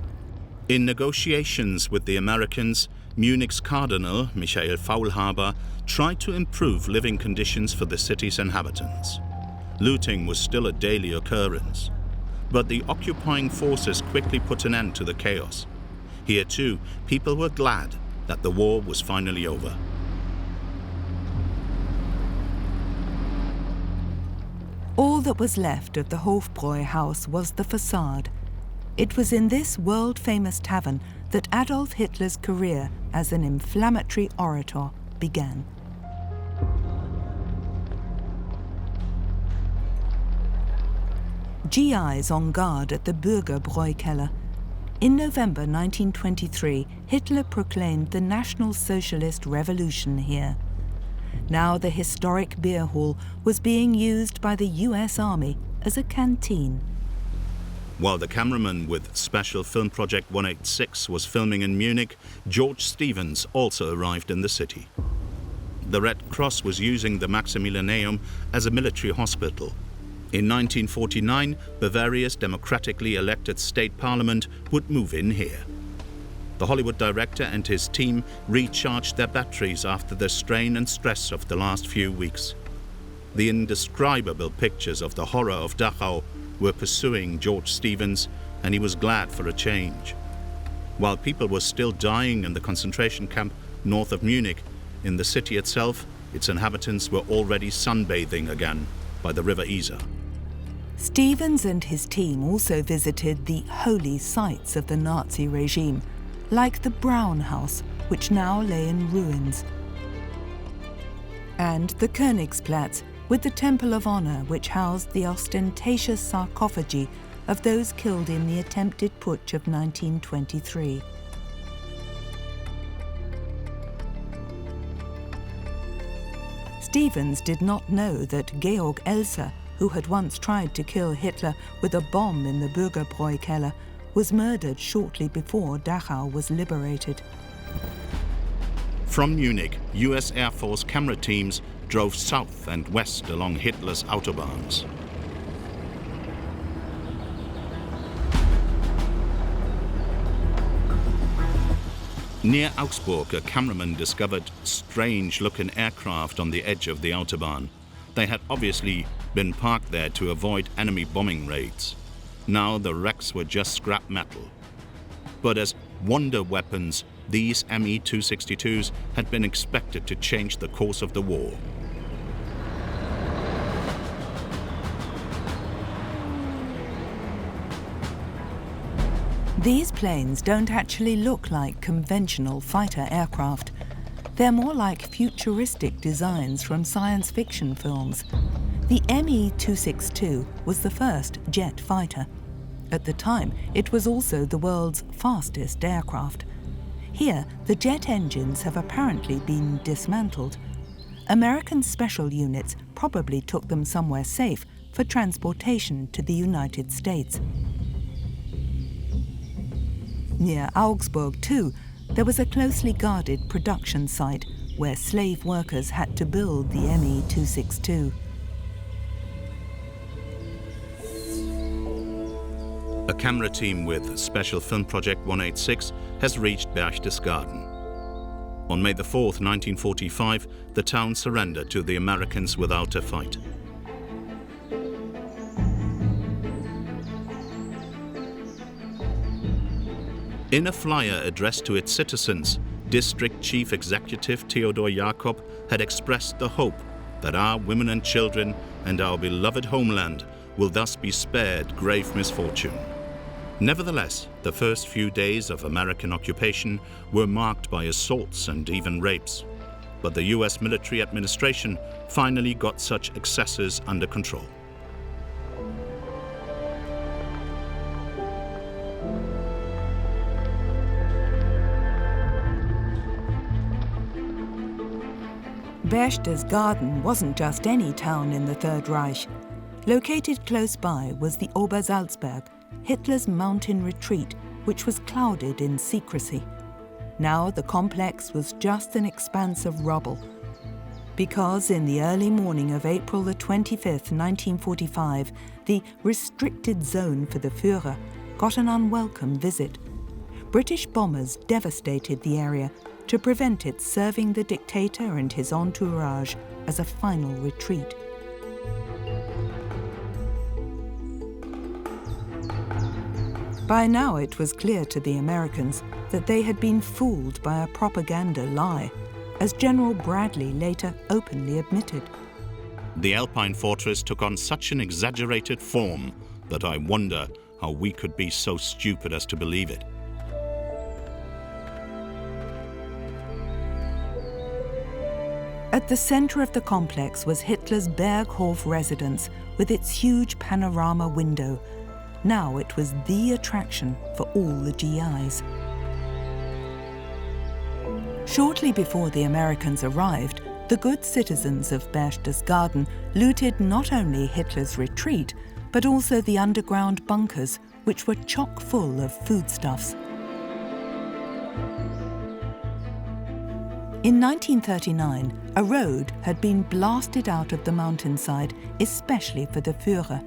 In negotiations with the Americans, Munich's Cardinal, Michael Faulhaber, tried to improve living conditions for the city's inhabitants. Looting was still a daily occurrence. But the occupying forces quickly put an end to the chaos. Here too, people were glad that the war was finally over. All that was left of the Hofbräu house was the facade. It was in this world-famous tavern that Adolf Hitler's career as an inflammatory orator began. GIs on guard at the Bürgerbräukeller. In November 1923, Hitler proclaimed the National Socialist Revolution here. Now the historic beer hall was being used by the US Army as a canteen. While the cameraman with Special Film Project 186 was filming in Munich, George Stevens also arrived in the city. The Red Cross was using the Maximilianeum as a military hospital. In 1949, Bavaria's democratically elected state parliament would move in here. The Hollywood director and his team recharged their batteries after the strain and stress of the last few weeks. The indescribable pictures of the horror of Dachau were pursuing George Stevens, and he was glad for a change. While people were still dying in the concentration camp north of Munich, in the city itself, its inhabitants were already sunbathing again by the River Isar. Stevens and his team also visited the holy sites of the Nazi regime, like the Brown House, which now lay in ruins, and the Königsplatz, with the Temple of Honor, which housed the ostentatious sarcophagi of those killed in the attempted putsch of 1923. Stevens did not know that Georg Elser, who had once tried to kill Hitler with a bomb in the Bürgerbräukeller, was murdered shortly before Dachau was liberated. From Munich, US Air Force camera teams drove south and west along Hitler's autobahns. Near Augsburg, a cameraman discovered strange-looking aircraft on the edge of the autobahn. They had obviously been parked there to avoid enemy bombing raids. Now the wrecks were just scrap metal. But as wonder weapons, these Me-262s had been expected to change the course of the war. These planes don't actually look like conventional fighter aircraft. They're more like futuristic designs from science fiction films. The Me-262 was the first jet fighter. At the time, it was also the world's fastest aircraft. Here, the jet engines have apparently been dismantled. American special units probably took them somewhere safe for transportation to the United States. Near Augsburg, too, there was a closely guarded production site where slave workers had to build the Me-262. A camera team with Special Film Project 186 has reached Berchtesgaden. On May 4, 1945, the town surrendered to the Americans without a fight. In a flyer addressed to its citizens, District Chief Executive Theodor Jakob had expressed the hope that our women and children and our beloved homeland will thus be spared grave misfortune. Nevertheless, the first few days of American occupation were marked by assaults and even rapes. But the US military administration finally got such excesses under control. Berchtesgaden wasn't just any town in the Third Reich. Located close by was the Obersalzberg, Hitler's mountain retreat, which was clouded in secrecy. Now the complex was just an expanse of rubble. Because in the early morning of April the 25th, 1945, the restricted zone for the Führer got an unwelcome visit. British bombers devastated the area to prevent it serving the dictator and his entourage as a final retreat. By now it was clear to the Americans that they had been fooled by a propaganda lie, as General Bradley later openly admitted. The Alpine fortress took on such an exaggerated form that I wonder how we could be so stupid as to believe it. At the center of the complex was Hitler's Berghof residence with its huge panorama window. Now it was the attraction for all the GIs. Shortly before the Americans arrived, the good citizens of Berchtesgaden looted not only Hitler's retreat, but also the underground bunkers, which were chock full of foodstuffs. In 1939, a road had been blasted out of the mountainside, especially for the Führer,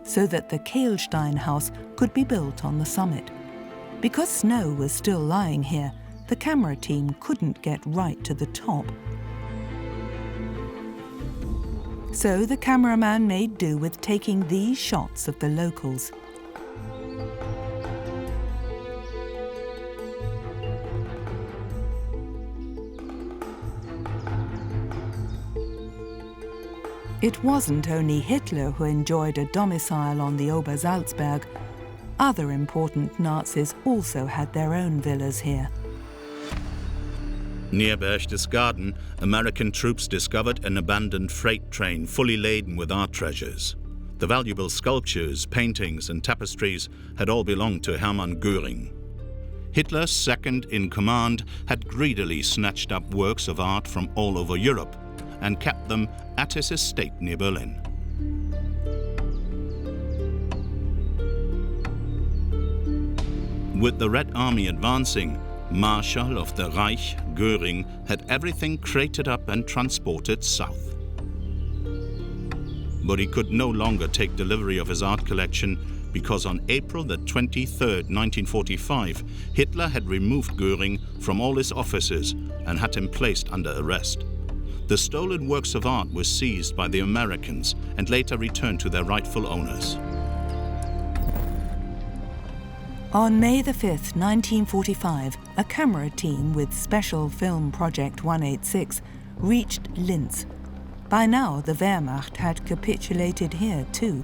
so that the Kehlstein house could be built on the summit. Because snow was still lying here, the camera team couldn't get right to the top. So the cameraman made do with taking these shots of the locals. It wasn't only Hitler who enjoyed a domicile on the Obersalzberg. Other important Nazis also had their own villas here. Near Berchtesgaden, American troops discovered an abandoned freight train fully laden with art treasures. The valuable sculptures, paintings and tapestries had all belonged to Hermann Göring. Hitler's second in command had greedily snatched up works of art from all over Europe and kept them at his estate near Berlin. With the Red Army advancing, Marshal of the Reich, Göring, had everything crated up and transported south. But he could no longer take delivery of his art collection because on April the 23rd, 1945, Hitler had removed Göring from all his offices and had him placed under arrest. The stolen works of art were seized by the Americans and later returned to their rightful owners. On May the 5th, 1945, a camera team with Special Film Project 186 reached Linz. By now, the Wehrmacht had capitulated here too.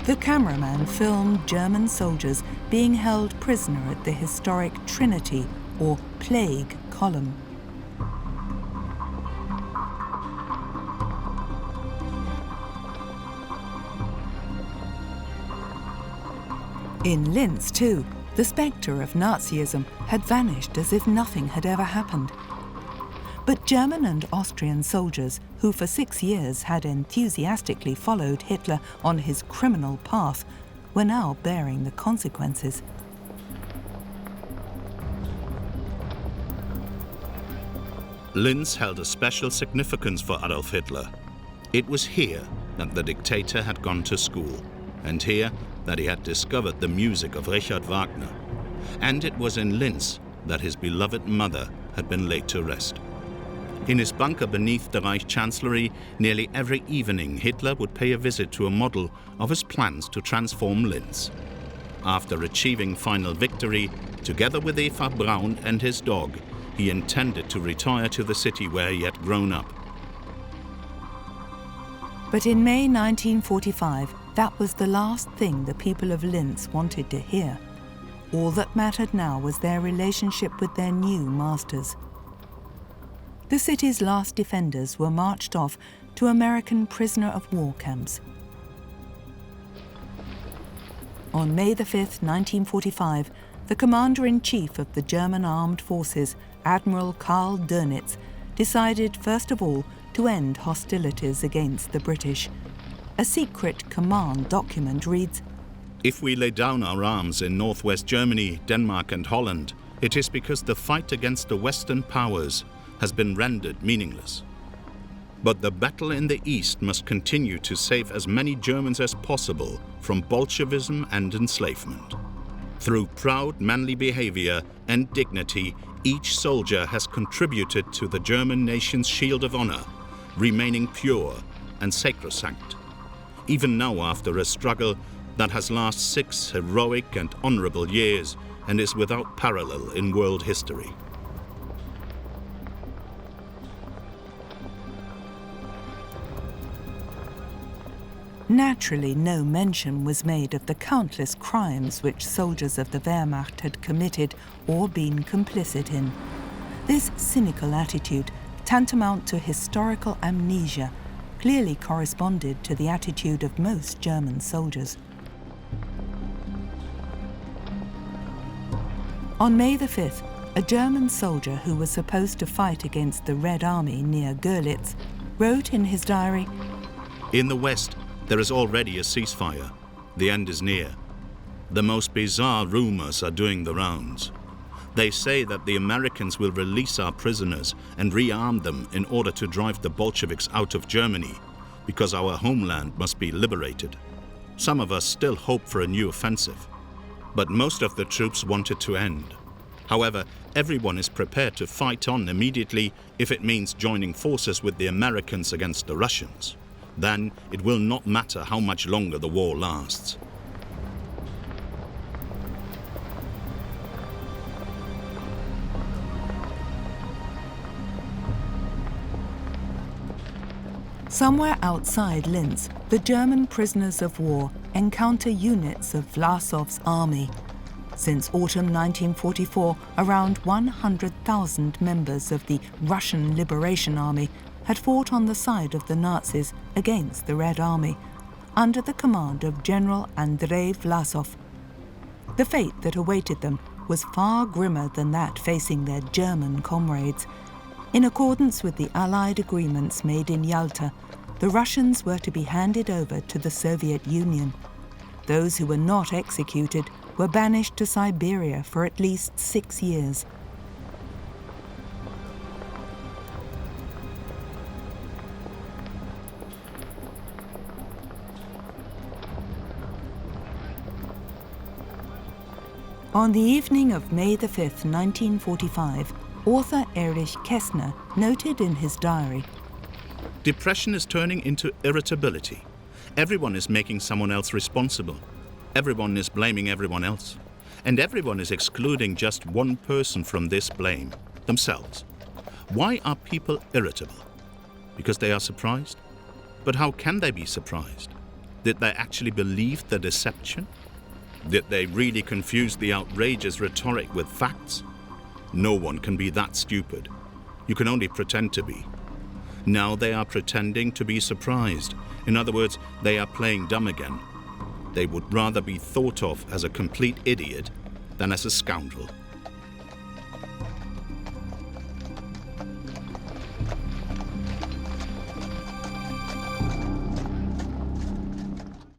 The cameraman filmed German soldiers being held prisoner at the historic Trinity, or Plague, column. In Linz, too, the spectre of Nazism had vanished as if nothing had ever happened. But German and Austrian soldiers, who for 6 years had enthusiastically followed Hitler on his criminal path, were now bearing the consequences. Linz held a special significance for Adolf Hitler. It was here that the dictator had gone to school, and here that he had discovered the music of Richard Wagner. And it was in Linz that his beloved mother had been laid to rest. In his bunker beneath the Reich Chancellery, nearly every evening Hitler would pay a visit to a model of his plans to transform Linz. After achieving final victory, together with Eva Braun and his dog, he intended to retire to the city where he had grown up. But in May 1945, that was the last thing the people of Linz wanted to hear. All that mattered now was their relationship with their new masters. The city's last defenders were marched off to American prisoner of war camps. On May the 5th, 1945, the commander-in-chief of the German armed forces, Admiral Karl Dönitz, decided first of all to end hostilities against the British. A secret command document reads, "If we lay down our arms in northwest Germany, Denmark and Holland, it is because the fight against the Western powers has been rendered meaningless. But the battle in the East must continue to save as many Germans as possible from Bolshevism and enslavement. Through proud, manly behavior and dignity, each soldier has contributed to the German nation's shield of honor, remaining pure and sacrosanct. Even now, after a struggle, that has lasted 6 heroic and honorable years and is without parallel in world history. Naturally, no mention was made of the countless crimes which soldiers of the Wehrmacht had committed or been complicit in. This cynical attitude, tantamount to historical amnesia, clearly corresponded to the attitude of most German soldiers. On May the 5th, a German soldier who was supposed to fight against the Red Army near Görlitz wrote in his diary, "In the West, there is already a ceasefire. The end is near. The most bizarre rumors are doing the rounds. They say that the Americans will release our prisoners and rearm them in order to drive the Bolsheviks out of Germany, because our homeland must be liberated. Some of us still hope for a new offensive, but most of the troops want it to end. However, everyone is prepared to fight on immediately if it means joining forces with the Americans against the Russians. Then it will not matter how much longer the war lasts." Somewhere outside Linz, the German prisoners of war encounter units of Vlasov's army. Since autumn 1944, around 100,000 members of the Russian Liberation Army had fought on the side of the Nazis against the Red Army, under the command of General Andrei Vlasov. The fate that awaited them was far grimmer than that facing their German comrades. In accordance with the Allied agreements made in Yalta, the Russians were to be handed over to the Soviet Union. Those who were not executed were banished to Siberia for at least 6 years. On the evening of May the 5th, 1945, author Erich Kästner noted in his diary, "Depression is turning into irritability. Everyone is making someone else responsible. Everyone is blaming everyone else. And everyone is excluding just one person from this blame, themselves. Why are people irritable? Because they are surprised? But how can they be surprised? Did they actually believe the deception? Did they really confuse the outrageous rhetoric with facts? No one can be that stupid. You can only pretend to be. Now they are pretending to be surprised. In other words, they are playing dumb again. They would rather be thought of as a complete idiot than as a scoundrel."